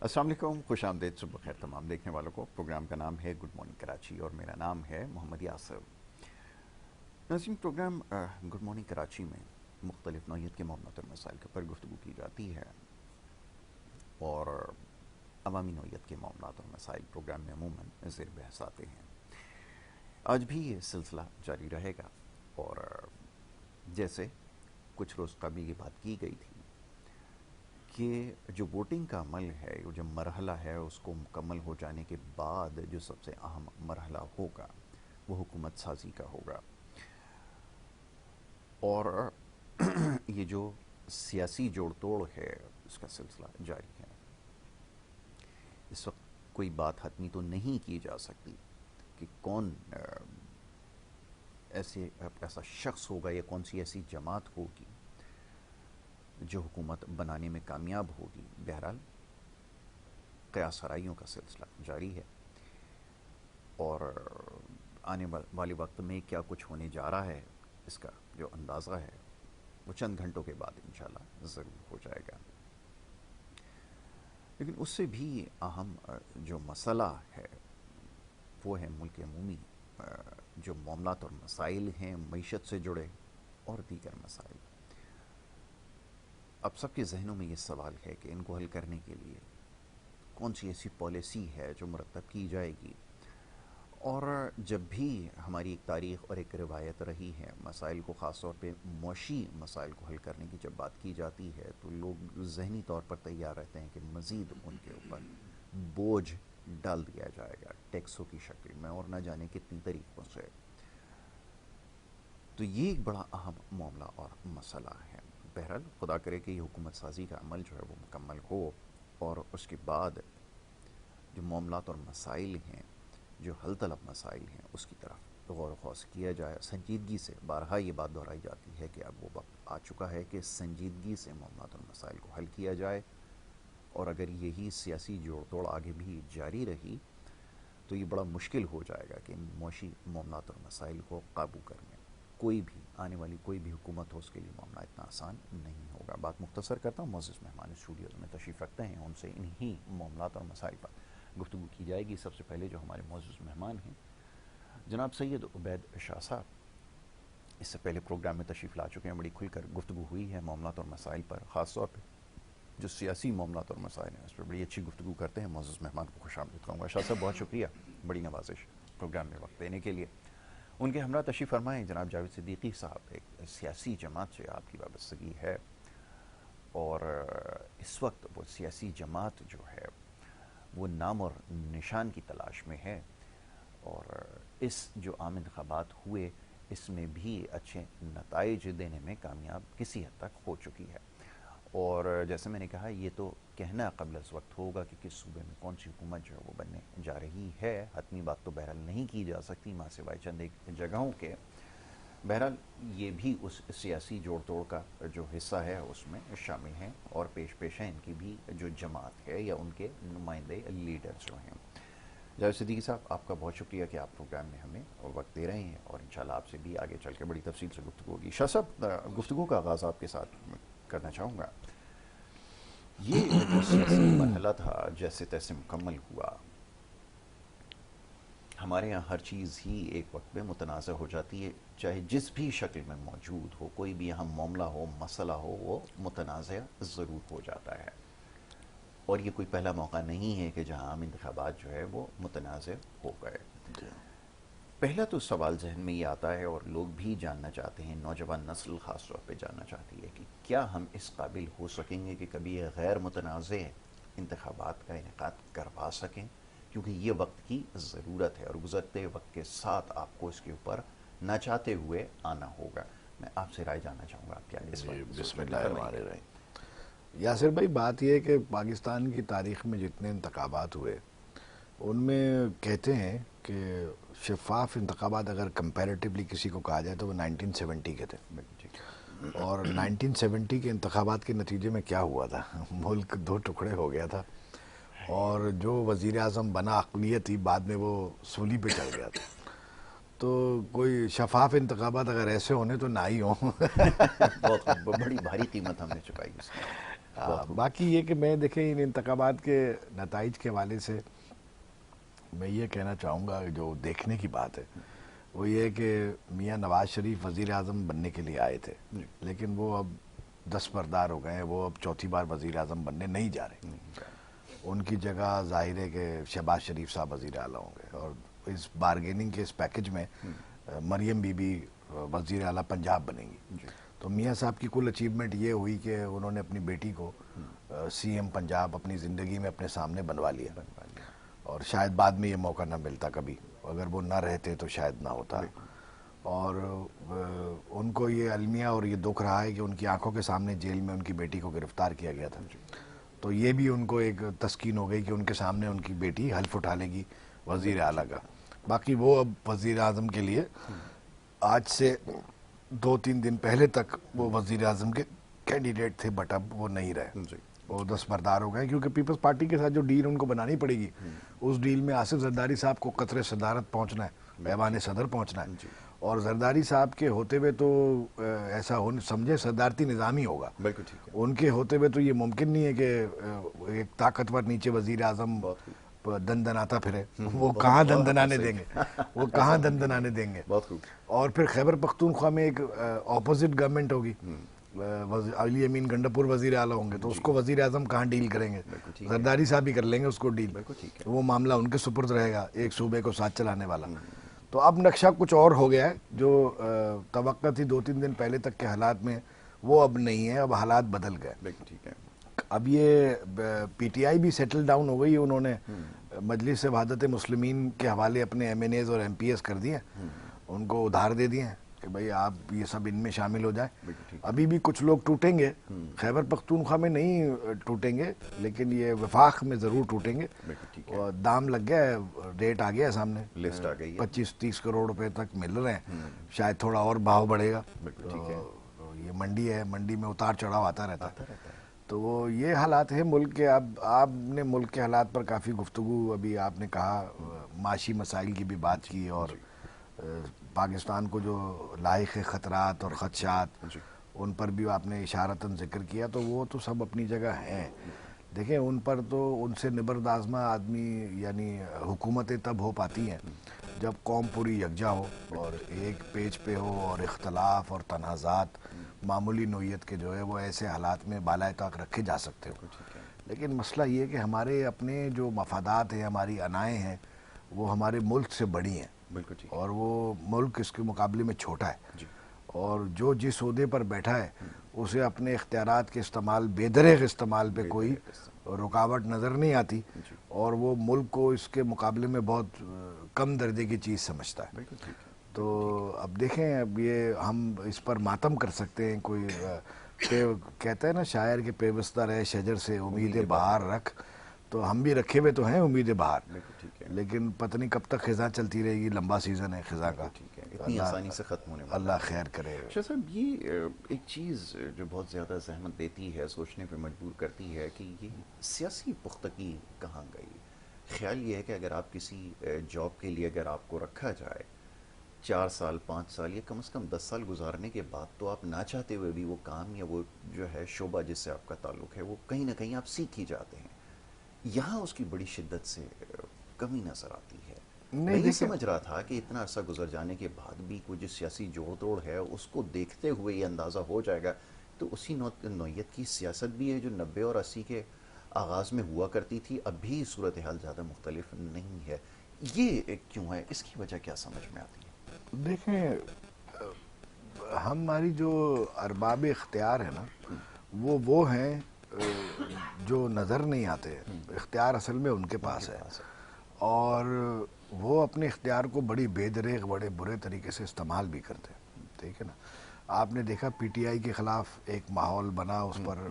السلام علیکم، خوش آمدید، صبح بخیر تمام دیکھنے والوں کو۔ پروگرام کا نام ہے گڈ مارننگ کراچی اور میرا نام ہے محمد یاسر۔ ناظرین، پروگرام گڈ مارننگ کراچی میں مختلف نوعیت کے معاملات اور مسائل کے پر گفتگو کی جاتی ہے، اور عوامی نوعیت کے معاملات اور مسائل پروگرام میں عموماً زیر بحث آتے ہیں۔ آج بھی یہ سلسلہ جاری رہے گا، اور جیسے کچھ روز قبل یہ بات کی گئی تھی کہ جو ووٹنگ کا عمل ہے، جو مرحلہ ہے، اس کو مکمل ہو جانے کے بعد جو سب سے اہم مرحلہ ہوگا وہ حکومت سازی کا ہوگا، اور یہ جو سیاسی جوڑ توڑ ہے اس کا سلسلہ جاری ہے۔ اس وقت کوئی بات حتمی تو نہیں کی جا سکتی کہ کون ایسا شخص ہوگا یا کون سی ایسی جماعت ہوگی جو حکومت بنانے میں کامیاب ہوگی۔ بہرحال قیاس آرائیوں کا سلسلہ جاری ہے، اور آنے والے وقت میں کیا کچھ ہونے جا رہا ہے اس کا جو اندازہ ہے وہ چند گھنٹوں کے بعد انشاءاللہ ضرور ہو جائے گا۔ لیکن اس سے بھی اہم جو مسئلہ ہے وہ ہے ملک عمومی جو معاملات اور مسائل ہیں، معیشت سے جڑے اور دیگر مسائل۔ اب سب کے ذہنوں میں یہ سوال ہے کہ ان کو حل کرنے کے لیے کون سی ایسی پالیسی ہے جو مرتب کی جائے گی۔ اور جب بھی ہماری ایک تاریخ اور ایک روایت رہی ہے، مسائل کو خاص طور پہ معاشی مسائل کو حل کرنے کی جب بات کی جاتی ہے تو لوگ ذہنی طور پر تیار رہتے ہیں کہ مزید ان کے اوپر بوجھ ڈال دیا جائے گا ٹیکسوں کی شکل میں، اور نہ جانے کتنی طریقوں سے۔ تو یہ ایک بڑا اہم معاملہ اور مسئلہ ہے۔ بہرحال خدا کرے کہ یہ حکومت سازی کا عمل جو ہے وہ مکمل ہو، اور اس کے بعد جو معاملات اور مسائل ہیں، جو حل طلب مسائل ہیں، اس کی طرف غور و خوض کیا جائے سنجیدگی سے۔ بارہا یہ بات دہرائی جاتی ہے کہ اب وہ وقت آ چکا ہے کہ سنجیدگی سے معاملات اور مسائل کو حل کیا جائے، اور اگر یہی سیاسی جوڑ توڑ آگے بھی جاری رہی تو یہ بڑا مشکل ہو جائے گا کہ ان معاشی معاملات اور مسائل کو قابو کرنے کوئی بھی آنے والی کوئی بھی حکومت ہو اس کے لیے معاملہ اتنا آسان نہیں ہوگا۔ بات مختصر کرتا ہوں، معزز مہمان اسٹوڈیوز میں تشریف رکھتے ہیں، ان سے انہی معاملات اور مسائل پر گفتگو کی جائے گی۔ سب سے پہلے جو ہمارے معزز مہمان ہیں جناب سید عبید شاہ صاحب، اس سے پہلے پروگرام میں تشریف لا چکے ہیں، بڑی کھل کر گفتگو ہوئی ہے معاملات اور مسائل پر، خاص طور پہ جو سیاسی معاملات اور مسائل ہیں اس پر بڑی اچھی گفتگو کرتے ہیں۔ معزز مہمان کو خوش آمدید کہوں گا۔ شاہ صاحب بہت شکریہ، بڑی نوازش پروگرام میں وقت دینے کے لیے۔ ان کے ہمراہ تشریف فرمائیں جناب جاوید صدیقی صاحب، ایک سیاسی جماعت سے آپ کی وابستگی ہے، اور اس وقت وہ سیاسی جماعت جو ہے وہ نام اور نشان کی تلاش میں ہے، اور اس جو عام انتخابات ہوئے اس میں بھی اچھے نتائج دینے میں کامیاب کسی حد تک ہو چکی ہے، اور جیسے میں نے کہا یہ تو کہنا قبل از وقت ہوگا کہ کس صوبے میں کون سی حکومت جو ہے وہ بننے جا رہی ہے۔ حتمی بات تو بہرحال نہیں کی جا سکتی ماں سوائے چند ایک جگہوں کے۔ بہرحال یہ بھی اس سیاسی جوڑ توڑ کا جو حصہ ہے اس میں شامل ہیں، اور پیش ہیں ان کی بھی جو جماعت ہے یا ان کے نمائندے لیڈر جو ہیں۔ جاوید صدیقی صاحب، آپ کا بہت شکریہ کہ آپ پروگرام میں ہمیں وقت دے رہے ہیں، اور انشاءاللہ آپ سے بھی آگے چل کے بڑی تفصیل سے گفتگو ہوگی۔ شاہ صاحب، گفتگو کا آغاز آپ کے ساتھ کرنا چاہوں گا۔ یہ جو سیاسی مرحلہ تھا جیسے تیسے مکمل ہوا، ہمارے یہاں ہر چیز ہی ایک وقت میں متنازع ہو جاتی ہے، چاہے جس بھی شکل میں موجود ہو، کوئی بھی اہم معاملہ ہو، مسئلہ ہو، وہ متنازع ضرور ہو جاتا ہے، اور یہ کوئی پہلا موقع نہیں ہے کہ جہاں عام انتخابات جو ہے وہ متنازع ہو گئے۔ پہلا تو سوال ذہن میں یہ آتا ہے، اور لوگ بھی جاننا چاہتے ہیں، نوجوان نسل خاص طور پہ جاننا چاہتی ہے کہ کیا ہم اس قابل ہو سکیں گے کہ کبھی یہ غیر متنازع انتخابات کا انعقاد کروا سکیں، کیونکہ یہ وقت کی ضرورت ہے، اور گزرتے وقت کے ساتھ آپ کو اس کے اوپر نہ چاہتے ہوئے آنا ہوگا۔ میں آپ سے رائے جاننا چاہوں گا، آپ کیا اس جی، وقت بسم سوچ اللہ رہے الرحمن ہیں؟ الرحیم۔ یاسر بھائی، بات یہ ہے کہ پاکستان کی تاریخ میں جتنے انتخابات ہوئے ان میں کہتے ہیں کہ شفاف انتخابات اگر کمپیریٹیولی کسی کو کہا جائے تو وہ 1970 کے تھے، ٹھیک۔ اور 1970 کے انتخابات کے نتیجے میں کیا ہوا تھا؟ ملک دو ٹکڑے ہو گیا تھا، اور جو وزیر اعظم بنا اقلیت تھی بعد میں وہ سولی پہ چڑھ گیا تھا۔ تو کوئی شفاف انتخابات اگر ایسے ہونے تو نہ ہی ہوں۔ بہت بڑی بھاری قیمت ہم نے چکائی اس کی۔ باقی یہ کہ میں دیکھیں ان انتخابات کے نتائج کے حوالے سے میں یہ کہنا چاہوں گا جو دیکھنے کی بات ہے وہ یہ ہے کہ میاں نواز شریف وزیر اعظم بننے کے لیے آئے تھے، لیکن وہ اب دستبردار ہو گئے ہیں، وہ اب چوتھی بار وزیر اعظم بننے نہیں جا رہے. ان کی جگہ ظاہر ہے کہ شہباز شریف صاحب وزیر اعلیٰ ہوں گے، اور اس بارگیننگ کے اس پیکج میں مریم بی بی وزیر اعلیٰ پنجاب بنیں گی. تو میاں صاحب کی کل اچیومنٹ یہ ہوئی کہ انہوں نے اپنی بیٹی کو سی ایم پنجاب اپنی زندگی میں اپنے سامنے بنوا لیا، اور شاید بعد میں یہ موقع نہ ملتا کبھی، اگر وہ نہ رہتے تو شاید نہ ہوتا. اور ان کو یہ المیہ اور یہ دکھ رہا ہے کہ ان کی آنکھوں کے سامنے جیل میں ان کی بیٹی کو گرفتار کیا گیا تھا. تو یہ بھی ان کو ایک تسکین ہو گئی کہ ان کے سامنے ان کی بیٹی حلف اٹھا لے گی وزیر اعلیٰ کا. باقی وہ اب وزیر اعظم کے لیے آج سے 2-3 دن پہلے تک وہ وزیر اعظم کے کینڈیڈیٹ تھے، بٹ اب وہ نہیں رہے، وہ دستبردار ہو گئے، کیونکہ پیپلز پارٹی کے ساتھ جو ڈیل ان کو بنانی پڑے گی اس ڈیل میں آصف زرداری صاحب کو قطر صدارت پہنچنا ہے، ایوان صدر پہنچنا ہے، اور زرداری صاحب کے ہوتے ہوئے تو ایسا سمجھے صدارتی نظام ہی ہوگا. ان کے ہوتے ہوئے تو یہ ممکن نہیں ہے کہ ایک طاقتور نیچے وزیر اعظم دن دناتا پھرے، وہ کہاں دن دنانے دیں گے، وہ کہاں دن دنانے دیں گے. اور پھر خیبر پختونخوا میں ایک اپوزٹ گورنمنٹ ہوگی، علی امین گنڈپور وزیر اعلیٰ ہوں گے، تو اس کو وزیر اعظم کہاں ڈیل کریں گے؟ زرداری صاحب ہی کر لیں گے اس کو ڈیل، وہ معاملہ ان کے سپرد رہے گا، ایک صوبے کو ساتھ چلانے والا. تو اب نقشہ کچھ اور ہو گیا ہے، جو توقع تھی 2-3 دن پہلے تک کے حالات میں وہ اب نہیں ہے، اب حالات بدل گئے. اب یہ پی ٹی آئی بھی سیٹل ڈاؤن ہو گئی، انہوں نے مجلس وحدت مسلمین کے حوالے اپنے ایم این ایز اور ایم پی ایز کر دیے، ان کو ادھار دے دیے کہ بھئی آپ یہ سب ان میں شامل ہو جائیں. ابھی بھی کچھ لوگ ٹوٹیں گے، خیبر پختونخوا میں نہیں ٹوٹیں گے لیکن یہ وفاق میں ضرور ٹوٹیں گے. اور دام لگ گیا ہے، ریٹ آ گیا ہے سامنے، لسٹ آ گئی ہے، 25-30 کروڑ روپے تک مل رہے ہیں، شاید تھوڑا اور بھاؤ بڑھے گا. یہ منڈی ہے، منڈی میں اتار چڑھاؤ آتا رہتا ہے. تو وہ یہ حالات ہیں ملک کے. اب آپ نے ملک کے حالات پر کافی گفتگو، ابھی آپ نے کہا معاشی مسائل کی بھی بات کی، اور پاکستان کو جو لاحق خطرات اور خدشات ان پر بھی آپ نے اشارتاً ذکر کیا، تو وہ تو سب اپنی جگہ ہیں. دیکھیں ان پر تو ان سے نبرد آزما آدمی، یعنی حکومتیں تب ہو پاتی ہیں جب قوم پوری یکجا ہو اور ایک پیج پہ ہو، اور اختلاف اور تنازعات معمولی نوعیت کے جو ہے وہ ایسے حالات میں بالائے طاق رکھے جا سکتے ہو. لیکن مسئلہ یہ کہ ہمارے اپنے جو مفادات ہیں، ہماری انائیں ہیں، وہ ہمارے ملک سے بڑی ہیں، اور وہ ملک اس کے مقابلے میں چھوٹا ہے، اور جو جس عہدے پر بیٹھا ہے اسے اپنے اختیارات کے استعمال، بے دریغ استعمال پہ کوئی رکاوٹ نظر نہیں آتی، اور وہ ملک کو اس کے مقابلے میں بہت کم درجے کی چیز سمجھتا ہے. تو اب دیکھیں، اب یہ ہم اس پر ماتم کر سکتے ہیں، کوئی کہتا ہے نا شاعر کہ پیوستہ رہے شجر سے امید بہار رکھ، تو ہم بھی رکھے ہوئے تو ہیں امید بہار، لیکن پتہ نہیں کب تک خزاں چلتی رہے گی. لمبا سیزن ہے خزاں کا، اتنی آسانی سے ختم ہونے والا. اللہ خیر کرے. شاہ صاحب، یہ ایک چیز جو بہت زیادہ زحمت دیتی ہے، سوچنے پہ مجبور کرتی ہے کہ یہ سیاسی پختگی کہاں گئی. خیال یہ ہے کہ اگر آپ کسی جاب کے لیے اگر آپ کو رکھا جائے 4 سال 5 سال یا کم از کم 10 سال گزارنے کے بعد، تو آپ نہ چاہتے ہوئے بھی وہ کام یا وہ جو ہے شعبہ جس سے آپ کا تعلق ہے وہ کہیں نہ کہیں آپ سیکھ ہی جاتے ہیں. یہاں اس کی بڑی شدت سے کمی نظر آتی ہے. میں یہ سمجھ رہا تھا کہ اتنا عرصہ گزر جانے کے بعد بھی کوئی جو سیاسی جوڑ توڑ ہے اس کو دیکھتے ہوئے یہ اندازہ ہو جائے گا، تو اسی نوعیت کی سیاست بھی ہے جو 90 اور 80 کے آغاز میں ہوا کرتی تھی. اب بھی صورتحال زیادہ مختلف نہیں ہے. یہ کیوں ہے؟ اس کی وجہ کیا سمجھ میں آتی ہے؟ دیکھیں، ہماری جو ارباب اختیار ہے نا، وہ ہیں جو نظر نہیں آتے. اختیار اصل میں ان کے پاس ہے، اور وہ اپنے اختیار کو بڑی بے دریغ، بڑے برے طریقے سے استعمال بھی کرتے ہیں. ٹھیک ہے نا. آپ نے دیکھا پی ٹی آئی کے خلاف ایک ماحول بنا، اس پر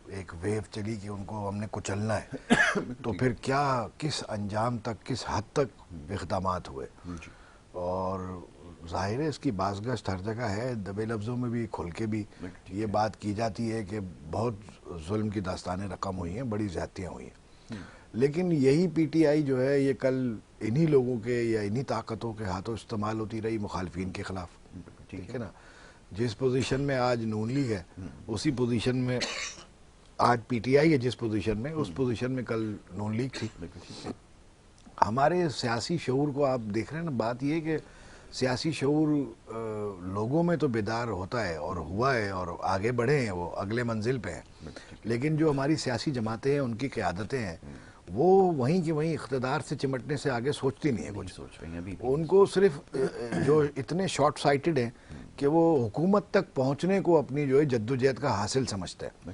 ایک ویو چلی کہ ان کو ہم نے کچلنا ہے. تو پھر کیا، کس انجام تک، کس حد تک اقدامات ہوئے. اور ظاہر ہے اس کی بازگشت ہر جگہ ہے، دبے لفظوں میں بھی کھل کے بھی یہ بات کی جاتی ہے کہ بہت ظلم کی داستانیں رقم ہوئی ہیں، بڑی زیادتیاں ہوئی ہیں. لیکن یہی پی ٹی آئی جو ہے یہ کل انہی لوگوں کے یا انہی طاقتوں کے ہاتھوں استعمال ہوتی رہی مخالفین کے خلاف. ٹھیک ہے نا. جس پوزیشن میں آج نون لیگ ہے اسی پوزیشن میں آج پی ٹی آئی ہے، جس پوزیشن میں اس پوزیشن میں کل نون لیگ تھی. ہمارے سیاسی شعور کو آپ دیکھ رہے ہیں نا، بات یہ ہے کہ سیاسی شعور لوگوں میں تو بیدار ہوتا ہے اور ہوا ہے اور آگے بڑھے ہیں، وہ اگلے منزل پہ ہیں، لیکن جو ہماری سیاسی جماعتیں ہیں ان کی قیادتیں ہیں وہ وہیں کی وہیں اقتدار سے چمٹنے سے آگے سوچتی نہیں ہے کچھ. سوچ رہی ہیں ابھی ان کو صرف جو اتنے شارٹ سائٹڈ ہیں کہ وہ حکومت تک پہنچنے کو اپنی جو ہے جدوجہد کا حاصل سمجھتے ہیں.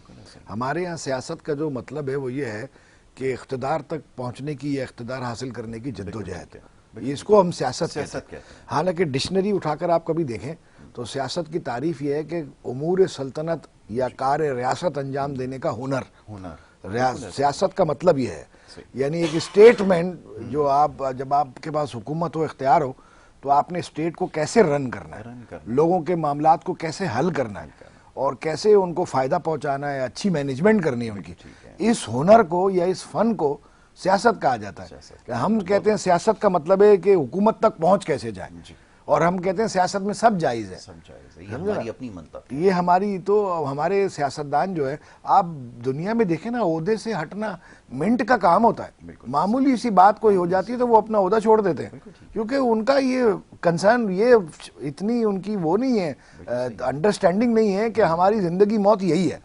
ہمارے ہاں سیاست کا جو مطلب ہے وہ یہ ہے کہ اقتدار تک پہنچنے کی یا اقتدار حاصل کرنے کی جدوجہد، اس کو ہم سیاست کہتے ہیں. حالانکہ ڈکشنری اٹھا کر آپ کبھی دیکھیں تو سیاست کی تعریف یہ ہے کہ امور سلطنت یا کار ریاست انجام دینے کا ہنر. سیاست کا مطلب یہ ہے، یعنی ایک اسٹیٹمنٹ جو آپ جب آپ کے پاس حکومت ہو، اختیار ہو، تو آپ نے اسٹیٹ کو کیسے رن کرنا ہے، لوگوں کے معاملات کو کیسے حل کرنا ہے اور کیسے ان کو فائدہ پہنچانا ہے، اچھی مینجمنٹ کرنی ہے ان کی. اس ہنر کو یا اس فن کو سیاست کہا جاتا ہے. ہم کہتے ہیں سیاست کا مطلب ہے کہ حکومت تک پہنچ کیسے جائے، اور ہم کہتے ہیں سیاست میں سب جائز ہے. یہ ہماری اپنی منطق، یہ ہماری تو ہمارے سیاستدان جو ہے، آپ دنیا میں دیکھیں نا، عہدے سے ہٹنا منٹ کا کام ہوتا ہے. معمولی سی بات کوئی ہو جاتی ہے تو وہ اپنا عہدہ چھوڑ دیتے ہیں، کیونکہ ان کا یہ کنسرن، یہ اتنی ان کی وہ نہیں ہے، انڈرسٹینڈنگ نہیں ہے کہ ہماری زندگی موت یہی ہے.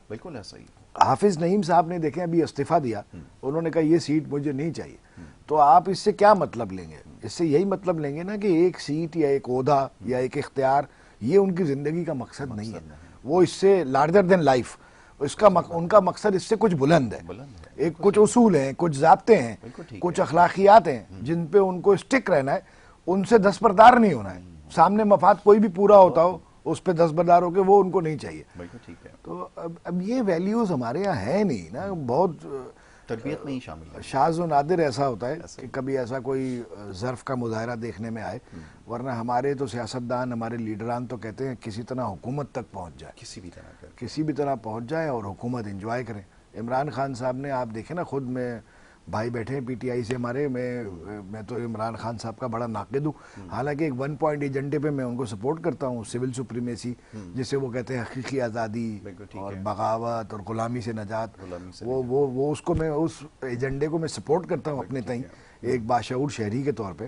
بالکل ایسا ہی. حافظ نعیم صاحب نے دیکھیں ابھی استعفیٰ دیا، انہوں نے کہا یہ سیٹ مجھے نہیں چاہیے. تو آپ اس سے کیا مطلب لیں گے؟ اس سے یہی مطلب لیں گے نا کہ ایک سیٹ یا ایک عہدہ یا ایک اختیار یہ ان کی زندگی کا مقصد نہیں ہے. وہ اس سے لارجر دین لائف، ان کا مقصد اس سے کچھ بلند ہے. ایک کچھ اصول ہیں، کچھ ضابطے ہیں، کچھ اخلاقیات ہیں جن پہ ان کو اسٹک رہنا ہے، ان سے دستبردار نہیں ہونا ہے. سامنے مفاد کوئی بھی پورا ہوتا ہو اس پہ دستبردار ہو کے وہ ان کو نہیں چاہیے. تو اب یہ ویلیوز ہمارے یہاں ہے نہیں نا، بہت تربیت نہیں شامل ہے. شاذ و نادر ایسا ہوتا ہے کہ کبھی ایسا کوئی ظرف کا مظاہرہ دیکھنے میں آئے، ورنہ ہمارے تو سیاستدان، ہمارے لیڈران تو کہتے ہیں کسی طرح حکومت تک پہنچ جائے، کسی بھی طرح پہنچ جائے اور حکومت انجوائے کریں. عمران خان صاحب نے، آپ دیکھیں نا، خود میں بھائی بیٹھے ہیں پی ٹی آئی سے ہمارے، میں تو عمران خان صاحب کا بڑا ناقد ہوں. حالانکہ ایک 1 پوائنٹ ایجنڈے پہ میں ان کو سپورٹ کرتا ہوں، سول سپریمیسی، جسے وہ کہتے ہیں حقیقی آزادی اور بغاوت اور غلامی سے نجات. وہ اس کو میں، اس ایجنڈے کو میں سپورٹ کرتا ہوں اپنے تئیں ایک باشعور شہری کے طور پہ.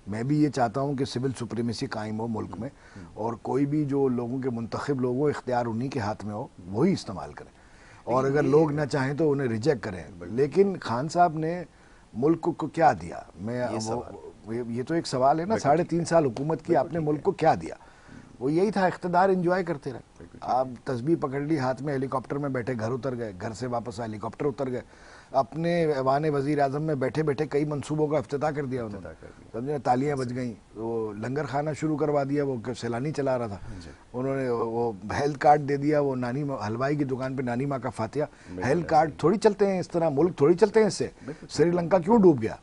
میں بھی یہ چاہتا ہوں کہ سول سپریمیسی قائم ہو ملک میں، اور کوئی بھی جو لوگوں کے منتخب لوگ ہو، اختیار انہی کے ہاتھ میں ہو، وہی استعمال کریں، اور اگر لوگ نہ چاہیں تو انہیں ریجیکٹ کریں. لیکن خان صاحب نے ملک کو کیا دیا؟ یہ تو ایک سوال ہے نا. 3.5 سال حکومت کی آپ نے، ملک کو کیا دیا؟ وہ یہی تھا، اقتدار انجوائے کرتے رہے. آپ تسبیح پکڑ لی ہاتھ میں، ہیلی کاپٹر میں بیٹھے گھر اتر گئے، گھر سے واپس ہیلی کاپٹر اتر گئے. اپنے ایوان وزیر اعظم میں بیٹھے بیٹھے کئی منصوبوں کا افتتاح کر دیا انہوں نے، سمجھے، تالیاں بج گئیں. وہ لنگر خانہ شروع کروا دیا، وہ سیلانی چلا رہا تھا. انہوں نے وہ ہیلتھ کارڈ دے دیا، وہ نانی حلوائی کی دکان پہ نانی ماں کا فاتحہ. ہیلتھ کارڈ تھوڑی چلتے ہیں اس طرح، ملک تھوڑی چلتے ہیں اس سے. سری لنکا کیوں ڈوب گیا؟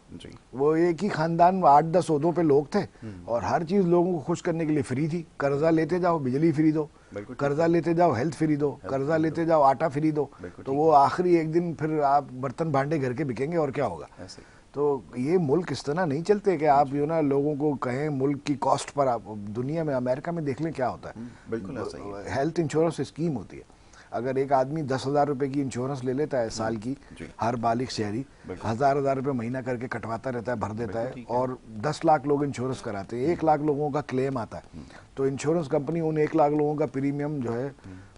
وہ ایک ہی خاندان 8-10 عہدوں پہ لوگ تھے، اور ہر چیز لوگوں کو خوش کرنے کے لیے فری تھی. قرضہ لیتے جاؤ بجلی فری دو، قرضہ لیتے جاؤ ہیلتھ فری دو، قرضہ لیتے جاؤ آٹا فری دو. تو وہ آخری ایک دن پھر آپ برتن بھانڈے گھر کے بکیں گے اور کیا ہوگا. تو یہ ملک اس طرح نہیں چلتے کہ آپ نا لوگوں کو کہیں ملک کی کاسٹ پر. آپ دنیا میں، امریکہ میں دیکھ لیں کیا ہوتا ہے. ہیلتھ انشورنس اسکیم ہوتی ہے. اگر ایک آدمی 10,000 روپے کی انشورنس لے لیتا ہے سال کی، ہر بالغ شہری 1,000 روپے مہینہ کر کے کٹواتا رہتا ہے، بھر دیتا ہے، اور 10 لاکھ لوگ انشورنس کراتے ہیں، 1 لاکھ لوگوں کا کلیم آتا ہے. تو انشورنس کمپنی ان 1 لاکھ لوگوں کا پریمیم جو ہے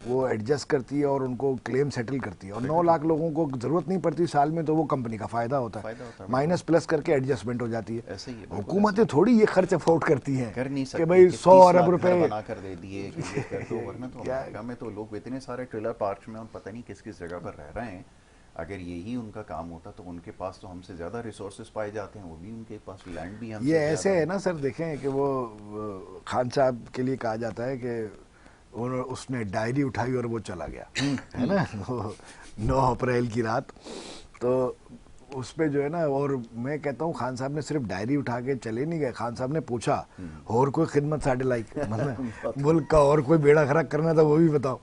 وہ ایڈجسٹ کرتی ہے اور ان کو کلیم سیٹل کرتی ہے. اور 9 لاکھ لوگوں کو ضرورت نہیں پڑتی سال میں، تو وہ کمپنی کا فائدہ ہوتا ہے، مائنس پلس کر کے ایڈجسٹمنٹ ہو جاتی ہے. حکومتیں تھوڑی یہ خرچ افورڈ کرتی ہیں کہ بھئی 100 ارب روپے بنا کر دے دیے. ورنہ تو امریکہ میں تو لوگ اتنے سارے ٹریلر پارکس میں پتہ نہیں کس کس جگہ پر رہ رہے ہیں. اگر یہی ان کا کام ہوتا تو ان کے پاس تو ہم سے زیادہ ریسورسز پائے جاتے ہیں، وہ بھی ان کے پاس لینڈ بھی ہم سے. یہ ایسے ہے نا سر، دیکھیں کہ وہ خان صاحب کے لیے کہا جاتا ہے کہ اس نے ڈائری اٹھائی اور وہ چلا گیا، ہے نا، 9 اپریل کی رات. تو اس پہ جو ہے نا، اور میں کہتا ہوں خان صاحب نے صرف ڈائری اٹھا کے چلے نہیں گئے. خان صاحب نے پوچھا اور کوئی خدمت ساڈے لائک، مطلب ملک کا اور کوئی بیڑا غرق کرنا تھا وہ بھی بتاؤ.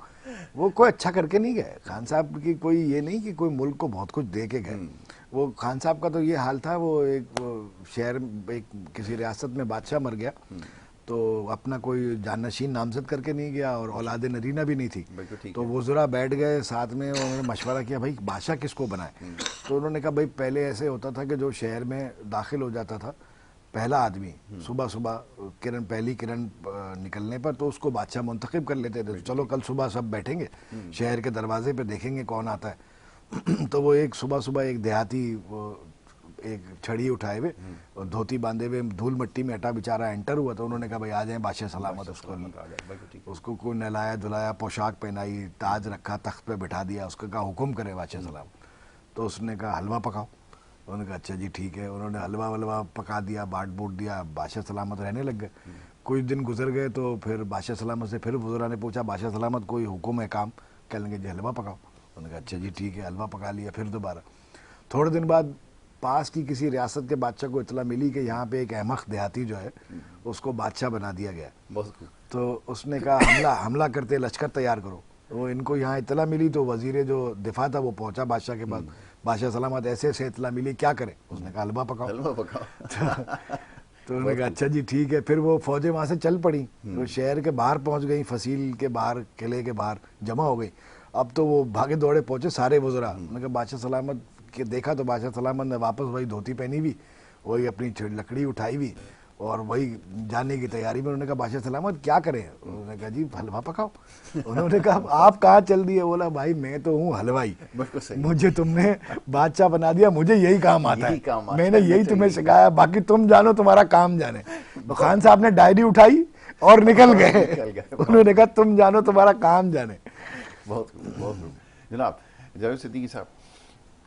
وہ کوئی اچھا کر کے نہیں گئے. خان صاحب کی کوئی یہ نہیں کہ کوئی ملک کو بہت کچھ دے کے گئے. وہ خان صاحب کا تو یہ حال تھا، وہ ایک شہر، ایک کسی ریاست میں بادشاہ مر گیا، تو اپنا کوئی جانشین نامزد کر کے نہیں گیا اور اولاد نرینہ بھی نہیں تھی. تو وزراء بیٹھ گئے ساتھ میں, انہوں نے مشورہ کیا بھائی بادشاہ کس کو بنائے. تو انہوں نے کہا بھائی پہلے ایسے ہوتا تھا کہ جو شہر میں داخل ہو جاتا تھا پہلا آدمی صبح صبح پہلی کرن نکلنے پر, تو اس کو بادشاہ منتخب کر لیتے تھے. چلو کل صبح سب بیٹھیں گے شہر کے دروازے پہ, دیکھیں گے کون آتا ہے. تو وہ ایک صبح ایک دیہاتی ایک چھڑی اٹھائے ہوئے اور دھوتی باندھے ہوئے دھول مٹی میں اٹا بیچارہ انٹر ہوا. تو انہوں نے کہا بھائی آ جائیں بادشاہ سلامت. اس کو کوئی نہلایا دھلایا, پوشاک پہنائی, تاج رکھا, تخت پہ بٹھا دیا. اس کو کہا حکم کرے بادشاہ سلامت. تو اس نے کہا حلوہ پکاؤ. انہوں نے کہا اچھا جی ٹھیک ہے. انہوں نے حلوہ ولوا پکا دیا, باٹ بوٹ دیا. بادشاہ سلامت رہنے لگ گئے. کچھ دن گزر گئے تو پھر بادشاہ سلامت سے پھر وزراء نے پوچھا بادشاہ سلامت کوئی حکم ہے کام. کہنے لگے جی حلوہ پکاؤ. انہوں نے کہا اچھا جی ٹھیک ہے, حلوہ پکا لیا. پھر دوبارہ تھوڑے دن بعد پاس کی کسی ریاست کے بادشاہ کو اطلاع ملی کہ یہاں پہ ایک احمق دیہاتی جو ہے اس کو بادشاہ بنا دیا گیا. تو اس نے کہا حملہ کرتے لشکر تیار کرو. وہ ان کو یہاں اطلاع ملی تو وزیر جو دفاع تھا وہ پہنچا بادشاہ کے پاس. بادشاہ سلامت ایسے اطلاع ملی کیا کریں. اس نے کہا حلوہ پکاؤ. تو انہوں نے کہا اچھا جی ٹھیک ہے. پھر وہ فوجیں وہاں سے چل پڑیں, وہ شہر کے باہر پہنچ گئیں, فصیل کے باہر, قلعے کے باہر جمع ہو گئی. اب تو وہ بھاگے دوڑے پہنچے سارے وزراء. انہوں نے کہا بادشاہ سلامت کہ دیکھا تو بادشاہ سلامت نے واپس وہی دھوتی پہنی ہوئی, وہی اپنی لکڑی اٹھائی ہوئی اور وہی جانے کی تیاری میں. انہوں نے کہا بادشاہ سلامت کیا کریں. انہوں نے کہا جی حلوہ پکاؤ. انہوں نے کہا آپ کہاں چل دیے. بولا بھائی میں تو ہوں حلوائی, مجھے تم نے بادشاہ بنا دیا, مجھے یہی کام آتا ہے, میں نے یہی تمہیں سکھایا, باقی تم جانو تمہارا کام جانے. تو خان صاحب نے ڈائری اٹھائی اور نکل گئے. انہوں نے کہا تم جانو تمہارا کام جانے. بہت جناب جاوید صدیقی صاحب,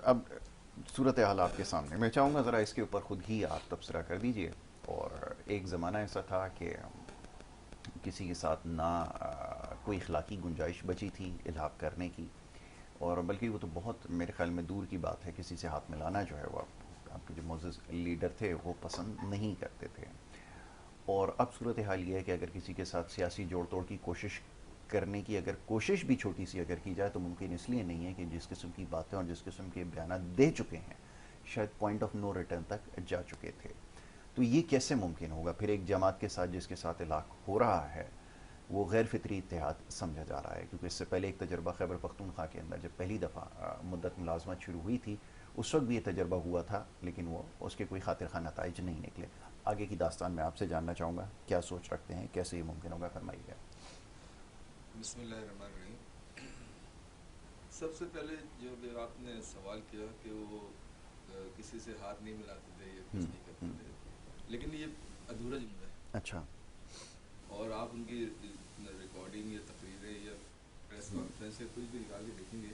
اب صورتحال آپ کے سامنے, میں چاہوں گا ذرا اس کے اوپر خود ہی آپ تبصرہ کر دیجئے. اور ایک زمانہ ایسا تھا کہ کسی کے ساتھ نہ کوئی اخلاقی گنجائش بچی تھی الحاق کرنے کی, اور بلکہ وہ تو بہت میرے خیال میں دور کی بات ہے, کسی سے ہاتھ ملانا جو ہے وہ آپ کے جو معزز لیڈر تھے وہ پسند نہیں کرتے تھے. اور اب صورتحال یہ ہے کہ اگر کسی کے ساتھ سیاسی جوڑ توڑ کی کوشش کرنے کی اگر کوشش بھی چھوٹی سی اگر کی جائے تو ممکن اس لیے نہیں ہے کہ جس قسم کی باتیں اور جس قسم کے بیانات دے چکے ہیں شاید پوائنٹ آف نو ریٹرن تک جا چکے تھے. تو یہ کیسے ممکن ہوگا پھر ایک جماعت کے ساتھ جس کے ساتھ الحاق ہو رہا ہے وہ غیر فطری اتحاد سمجھا جا رہا ہے. کیونکہ اس سے پہلے ایک تجربہ خیبر پختونخوا کے اندر جب پہلی دفعہ مدت ملازمت شروع ہوئی تھی اس وقت بھی یہ تجربہ ہوا تھا, لیکن وہ اس کے کوئی خاطر خواہ نتائج نہیں نکلے. آگے کی داستان میں آپ سے جاننا چاہوں گا کیا سوچ رکھتے ہیں, کیسے یہ ممکن ہوگا, فرمائیے گا. بسم اللہ الرحمن الرحیم. سب سے پہلے جو آپ نے سوال کیا کہ وہ کسی سے ہاتھ نہیں ملاتے تھے یا کچھ نہیں کرتے تھے, لیکن یہ ادھورا جملہ ہے. اچھا. اور آپ ان کی ریکارڈنگ یا تقریریں یا پریس کانفرنس یا کچھ بھی نکال کے دیکھیں گے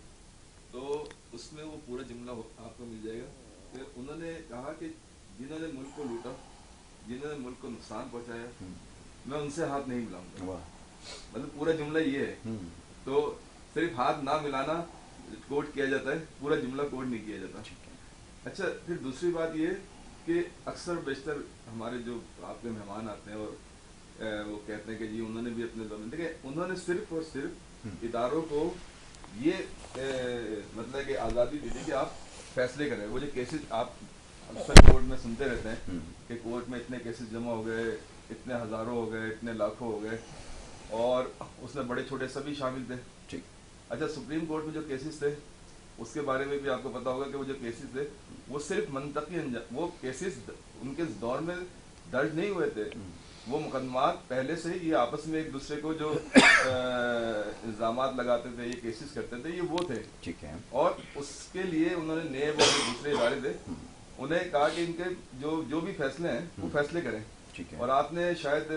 تو اس میں وہ پورا جملہ آپ کو مل جائے گا کہ انہوں نے کہا کہ جنہوں نے ملک کو لوٹا, جنہوں نے ملک کو نقصان پہنچایا, میں ان سے ہاتھ نہیں ملاؤں گا. مطلب پورا جملہ یہ ہے. تو صرف ہاتھ نہ ملانا کوٹ کیا جاتا ہے, پورا جملہ کوٹ نہیں کیا جاتا. اچھا, پھر دوسری بات یہ کہ اکثر بیشتر ہمارے جو آپ کے مہمان آتے ہیں اور وہ کہتے ہیں کہ جی انہوں نے بھی اپنے دور میں, دیکھیں انہوں نے صرف اور صرف اداروں کو یہ مطلب کہ آزادی دی تھی کہ آپ فیصلے کریں. وہ جو کیسز آپ اکثر کورٹ میں سنتے رہتے ہیں کہ کورٹ میں اتنے کیسز جمع ہو گئے, اتنے ہزاروں ہو گئے, اتنے لاکھوں ہو گئے, اور اس میں بڑے چھوٹے سبھی شامل تھے. اچھا, سپریم کورٹ میں جو کیسز تھے اس کے بارے میں بھی آپ کو پتا ہوگا کہ وہ جو کیسز تھے وہ صرف منطقی وہ کیسز ان کے دور میں درج نہیں ہوئے تھے. وہ مقدمات پہلے سے ہی یہ آپس میں ایک دوسرے کو جو الزامات لگاتے تھے, یہ کیسز کرتے تھے, یہ وہ تھے. ٹھیک ہے. اور اس کے لیے انہوں نے نیب اور دوسرے ادارے تھے, انہیں کہا کہ ان کے جو بھی فیصلے ہیں وہ فیصلے کریں. اور آپ نے شاید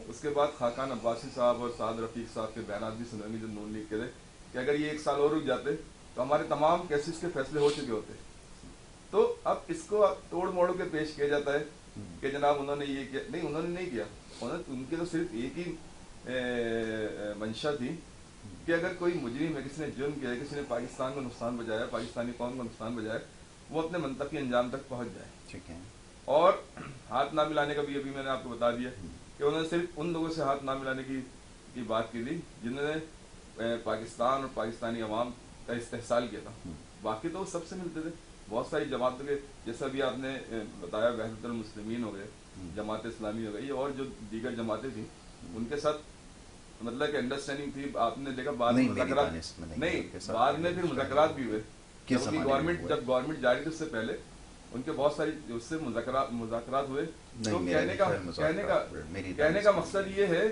اس کے بعد خاقان عباسی صاحب اور سعد رفیق صاحب کے بیانات بھی سنے گے جو نون لیگ کے تھے کہ اگر یہ 1 سال اور رک جاتے تو ہمارے تمام کیسز کے فیصلے ہو چکے ہوتے. تو اب اس کو توڑ موڑ کے پیش کیا جاتا ہے کہ جناب انہوں نے یہ کیا. نہیں, انہوں نے نہیں کیا. ان کے تو صرف ایک ہی منشا تھی کہ اگر کوئی مجرم ہے, کسی نے جرم کیا ہے, کسی نے پاکستان کو نقصان بجایا, پاکستانی قوم کو نقصان بجایا, وہ اپنے منطقی انجام تک پہنچ جائے. ٹھیک ہے. اور ہاتھ نہ ملانے کا بھی ابھی میں نے آپ کو بتا دیا کہ انہوں نے صرف ان لوگوں سے ہاتھ نہ ملانے کی بات کی تھی جنہوں نے پاکستان اور پاکستانی عوام کا استحصال کیا تھا. باقی تو وہ سب سے ملتے تھے. بہت ساری جماعتوں کے, جیسا بھی آپ نے بتایا وحدت المسلمین ہو گئے, جماعت اسلامی ہو گئی اور جو دیگر جماعتیں تھیں ان کے ساتھ مطلب کہ انڈرسٹینڈنگ تھی. آپ نے دیکھا بعد میں مذاکرات نہیں، بعد میں پھر مذاکرات بھی ہوئے جب گورنمنٹ جاری تھی. اس سے پہلے ان کے بہت ساری اس سے مذاکرات ہوئے. تو کہنے کا مقصد یہ ہے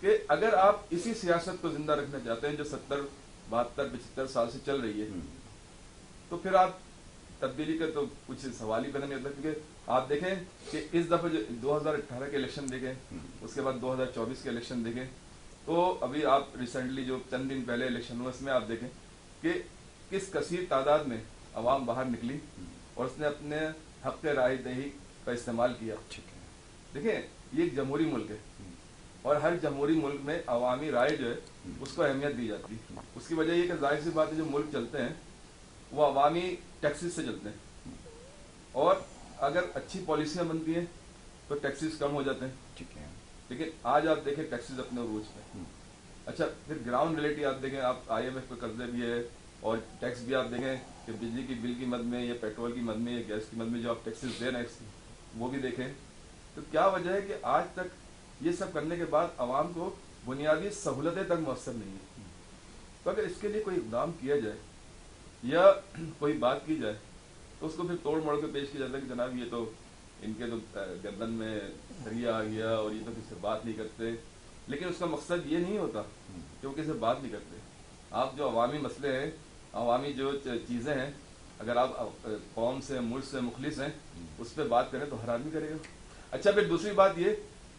کہ اگر آپ اسی سیاست کو زندہ رکھنا چاہتے ہیں جو 70 72 75 سال سے چل رہی ہے تو پھر آپ تبدیلی کا تو کچھ سوال ہی پیدا نہیں ہوتا. کیونکہ آپ دیکھیں کہ اس دفعہ جو 2018 کے الیکشن دیکھیں, اس کے بعد 2024 کے الیکشن دیکھیں, تو ابھی آپ ریسنٹلی جو چند دن پہلے الیکشن ہوا اس میں آپ دیکھیں کہ کس کثیر تعداد میں عوام باہر نکلی اور اس نے اپنے حق رائے دہی کا استعمال کیا. دیکھیں یہ ایک جمہوری ملک ہے اور ہر جمہوری ملک میں عوامی رائے جو ہے اس کو اہمیت دی جاتی ہے. اس کی وجہ یہ کہ ظاہر سی بات ہے جو ملک چلتے ہیں وہ عوامی ٹیکسز سے چلتے ہیں, اور اگر اچھی پالیسیاں بنتی ہیں تو ٹیکسز کم ہو جاتے ہیں. لیکن آج آپ دیکھیں ٹیکسز اپنے عروج پہ. اچھا پھر گراؤنڈ ریئلٹی آپ دیکھیں, آپ IMF پہ قرضے بھی ہے اور ٹیکس بھی آپ دیکھیں کہ بجلی کی بل کی مد میں یا پیٹرول کی مد میں یا گیس کی مد میں جو آپ ٹیکسز دے رہے ہیں وہ بھی دیکھیں. تو کیا وجہ ہے کہ آج تک یہ سب کرنے کے بعد عوام کو بنیادی سہولتیں تک میسر نہیں ہیں. تو اگر اس کے لیے کوئی اقدام کیا جائے یا کوئی بات کی جائے تو اس کو پھر توڑ موڑ کے پیش کیا جاتا ہے کہ جناب یہ تو ان کے تو گردن میں دریا آ گیا اور یہ تو کسی سے بات نہیں کرتے. لیکن اس کا مقصد یہ نہیں ہوتا کہ وہ کسی سے بات نہیں کرتے. آپ جو عوامی مسئلے ہیں, عوامی جو چیزیں ہیں, اگر آپ قوم سے ملک سے مخلص ہیں اس پہ بات کریں تو ہر آدمی کرے گا. اچھا پھر دوسری بات یہ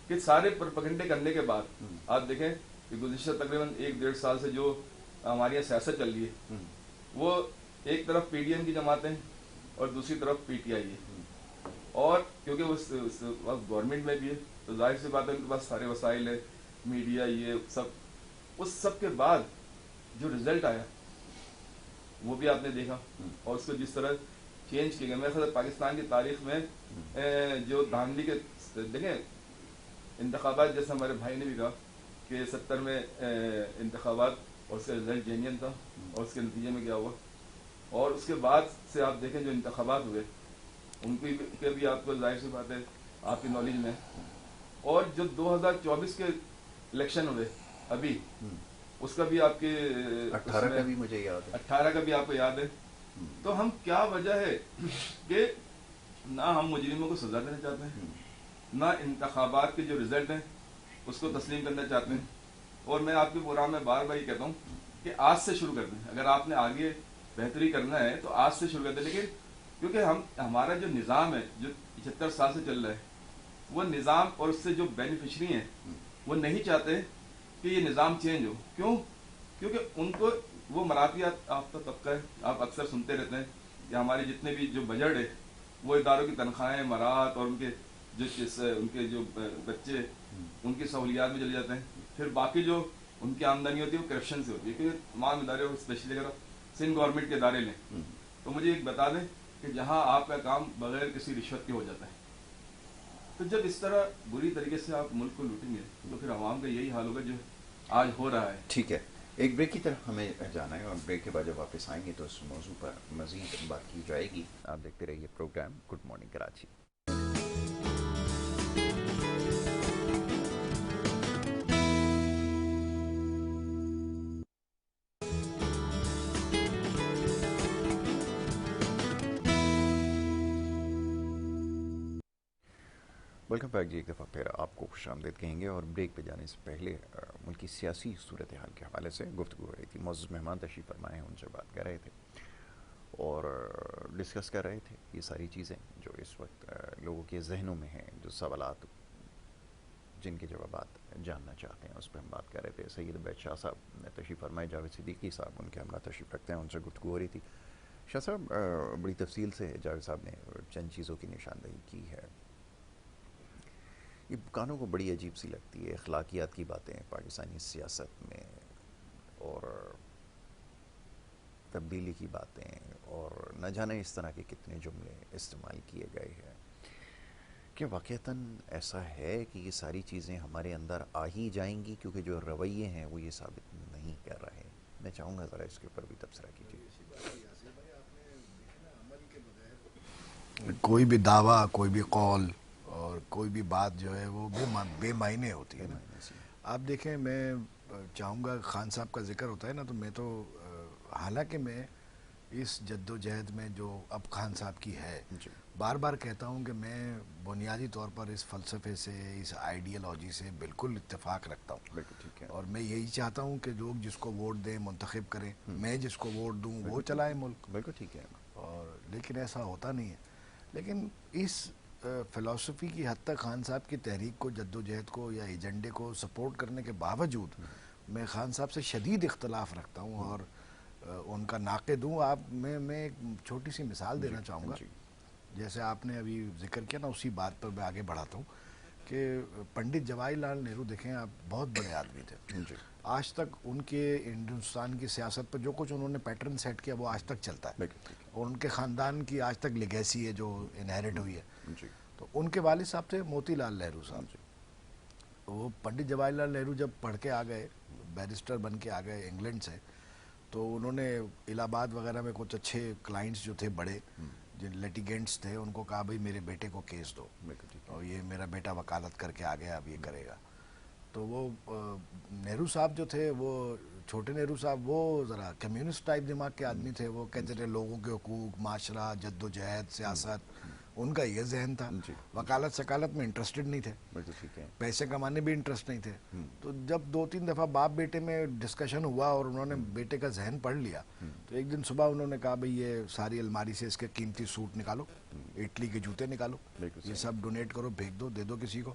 کہ سارے پروپیگنڈے کرنے کے بعد آپ دیکھیں کہ گزشتہ تقریباً 1-1.5 سال سے جو ہماری یہاں سیاست چل رہی ہے وہ ایک طرف PDM کی جماعتیں اور دوسری طرف PTI ہے, اور کیونکہ وہ وقت گورنمنٹ میں بھی ہے تو ظاہر سی بات ہے ان کے پاس سارے وسائل ہے, میڈیا, یہ سب. اس سب کے بعد جو رزلٹ آیا وہ بھی آپ نے دیکھا اور اس کو جس طرح چینج کیا گیا. میرے خیال پاکستان کی تاریخ میں جو دھاندلی کے دیکھیں انتخابات, جیسے ہمارے بھائی نے بھی کہا کہ 70 میں انتخابات اور اس کا رزلٹ جینین تھا اور اس کے نتیجے میں کیا ہوا, اور اس کے بعد سے آپ دیکھیں جو انتخابات ہوئے ان کے بھی آپ کو ظاہر سی بات ہے آپ کی نالج میں, اور جو 2024 کے الیکشن ہوئے ابھی اس کا بھی آپ کے 18 کا بھی مجھے یاد ہے, 18 کا بھی آپ کو یاد ہے. تو ہم کیا وجہ ہے کہ نہ ہم مجرموں کو سزا دینا چاہتے ہیں, نہ انتخابات کے جو رزلٹ ہیں اس کو تسلیم کرنا چاہتے ہیں. اور میں آپ کے پروگرام میں بار بار یہ کہتا ہوں کہ آج سے شروع کر دیں. اگر آپ نے آگے بہتری کرنا ہے تو آج سے شروع کر دیں. لیکن کیونکہ ہمارا جو نظام ہے جو 75 سال سے چل رہا ہے وہ نظام اور اس سے جو بینیفیشری ہیں وہ نہیں چاہتے کہ یہ نظام چینج ہو. کیوں؟ کیونکہ ان کو وہ مراتیات یافتہ طبقہ ہے. آپ اکثر سنتے رہتے ہیں کہ ہمارے جتنے بھی جو بجٹ ہے وہ اداروں کی تنخواہیں, مرات اور ان کے جو بچے ان کی سہولیات میں چلے جاتے ہیں. پھر باقی جو ان کی آمدنی ہوتی ہے وہ کرپشن سے ہوتی ہے. کیونکہ تمام ادارے اسپیشلی اگر سندھ گورنمنٹ کے ادارے لیں تو مجھے ایک بتا دیں کہ جہاں آپ کا کام بغیر کسی رشوت کے ہو جاتا ہے. تو جب اس طرح بری طریقے سے آپ ملک کو لوٹیں گے تو پھر عوام کا یہی حال ہوگا جو آج ہو رہا ہے. ٹھیک ہے, ایک بریک کی طرف ہمیں جانا ہے اور بریک کے بعد جب واپس آئیں گے تو اس موضوع پر مزید بات کی جائے گی. آپ دیکھتے رہیے programme good morning Karachi. Welcome back جی, ایک دفعہ پھر آپ کو خوش آمدید کہیں گے. اور بریک پہ جانے سے پہلے ملکی سیاسی صورتحال کے حوالے سے گفتگو ہو رہی تھی. معزز مہمان تشریف فرمائے ہیں, ان سے بات کر رہے تھے اور ڈسکس کر رہے تھے یہ ساری چیزیں جو اس وقت لوگوں کے ذہنوں میں ہیں, جو سوالات جن کے جوابات جاننا چاہتے ہیں اس پہ ہم بات کر رہے تھے. سید عبید شاہ صاحب تشریف فرمائے, جاوید صدیقی صاحب ان کے ہمراہ تشریف رکھتے ہیں, ان سے گفتگو ہو رہی تھی. شاہ صاحب بڑی تفصیل سے جاوید صاحب نے چند چیزوں کی نشاندہی کی ہے. یہ کانوں کو بڑی عجیب سی لگتی ہے اخلاقیات کی باتیں پاکستانی سیاست میں, اور تبدیلی کی باتیں, اور نہ جانے اس طرح کے کتنے جملے استعمال کیے گئے ہیں. کیا واقعتاً ایسا ہے کہ یہ ساری چیزیں ہمارے اندر آ ہی جائیں گی, کیونکہ جو رویے ہیں وہ یہ ثابت نہیں کر رہے. میں چاہوں گا ذرا اس کے اوپر بھی تبصرہ کیجیے. کوئی بھی دعویٰ, کوئی بھی قول اور کوئی بھی بات جو ہے وہ بے معنی ہوتی ہے نا. آپ دیکھیں میں چاہوں گا خان صاحب کا ذکر ہوتا ہے نا تو میں تو حالانکہ میں اس جد و جہد میں جو اب خان صاحب کی ہے بار بار کہتا ہوں کہ میں بنیادی طور پر اس فلسفے سے اس آئیڈیالوجی سے بالکل اتفاق رکھتا ہوں, اور میں یہی چاہتا ہوں کہ لوگ جس کو ووٹ دیں منتخب کریں, میں جس کو ووٹ دوں وہ چلائے ملک. بالکل ٹھیک ہے. اور لیکن ایسا ہوتا نہیں ہے. لیکن اس فلسفی کی حد تک خان صاحب کی تحریک کو, جد و جہد کو یا ایجنڈے کو سپورٹ کرنے کے باوجود میں خان صاحب سے شدید اختلاف رکھتا ہوں اور ان کا ناقد ہوں. آپ میں ایک چھوٹی سی مثال دینا چاہوں گا. جیسے آپ نے ابھی ذکر کیا نا, اسی بات پر میں آگے بڑھاتا ہوں کہ پنڈت جواہر لال نہرو دیکھیں آپ بہت بڑے آدمی تھے. آج تک ان کے ہندوستان کی سیاست پر جو کچھ انہوں نے پیٹرن سیٹ کیا وہ آج تک چلتا ہے, اور ان کے خاندان کی آج تک لیگیسی ہے جو انہیرٹ ہوئی ہے. تو ان کے والد صاحب تھے موتی لال نہرو صاحب. وہ پنڈت جواہر لال نہرو جب پڑھ کے آ گئے, بیرسٹر بن کے آ گئے انگلینڈ سے, تو انہوں نے الہ آباد وغیرہ میں کچھ اچھے کلائنٹس جو تھے بڑے جن لیٹیگینٹس تھے ان کو کہا بھائی میرے بیٹے کو کیس دو, اور یہ میرا بیٹا وکالت کر کے آ گیا, اب یہ کرے گا. تو وہ نہرو صاحب جو تھے, وہ چھوٹے نہرو صاحب, وہ ذرا کمیونسٹ ٹائپ دماغ کے آدمی تھے. وہ کہتے تھے لوگوں کے حقوق, معاشرہ, جد و جہد, سیاست, ان کا یہ ذہن تھا. وکالت سکالت میں انٹرسٹڈ نہیں تھے, پیسے کمانے بھی انٹرسٹ نہیں تھے. تو جب 2-3 دفعہ باپ بیٹے میں ڈسکشن ہوا اور انہوں نے بیٹے کا ذہن پڑھ لیا, تو ایک دن صبح انہوں نے کہا بھئی یہ ساری الماری سے اس کے قیمتی سوٹ نکالو, اٹلی کے جوتے نکالو, یہ سب ڈونیٹ کرو, بھیج دو, دے دو کسی کو,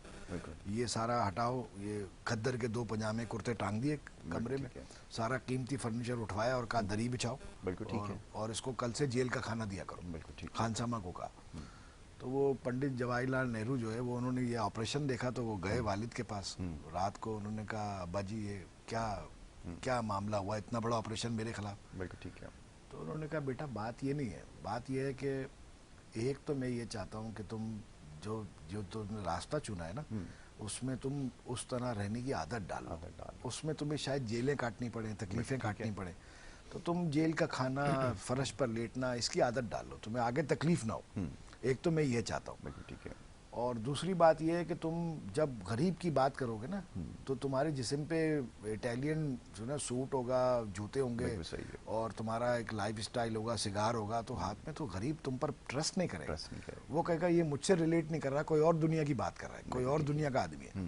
یہ سارا ہٹاؤ. یہ کھدر کے 2 پجامے کرتے ٹانگ دیے کمرے میں, سارا قیمتی فرنیچر اٹھوایا اور کہا دری بچھاؤ, اور اس کو کل سے جیل کا کھانا دیا کرو. خانسامہ کو کہا. تو وہ پنڈت جواہر لال نہرو جو ہے وہ انہوں نے یہ آپریشن دیکھا تو وہ گئے والد کے پاس رات کو. انہوں نے کہا ابا جی یہ کیا معاملہ ہوا, اتنا بڑا آپریشن میرے خلاف. تو انہوں نے کہا بیٹا بات یہ نہیں ہے, بات یہ ہے کہ ایک تو میں یہ چاہتا ہوں کہ تم جو تم نے راستہ چنا ہے نا اس میں تم اس طرح رہنے کی عادت ڈالو. اس میں تمہیں شاید جیلیں کاٹنی پڑیں, تکلیفیں کاٹنی پڑیں, تو تم جیل کا کھانا, فرش پر لیٹنا, اس کی عادت ڈال لو, تمہیں آگے تکلیف نہ ہو. ایک تو میں یہ چاہتا ہوں. اور دوسری بات یہ ہے کہ تم جب غریب کی بات کرو گے نا تو تمہارے جسم پہ اٹیلین جو نا سوٹ ہوگا, جوتے ہوں گے, اور تمہارا ایک لائف اسٹائل ہوگا, سگار ہوگا, تو ہاتھ میں تو غریب تم پر ٹرسٹ نہیں کرے گا. وہ کہے گا یہ مجھ سے ریلیٹ نہیں کر رہا, کوئی اور دنیا کی بات کر رہا ہے, کوئی اور دنیا کا آدمی ہے.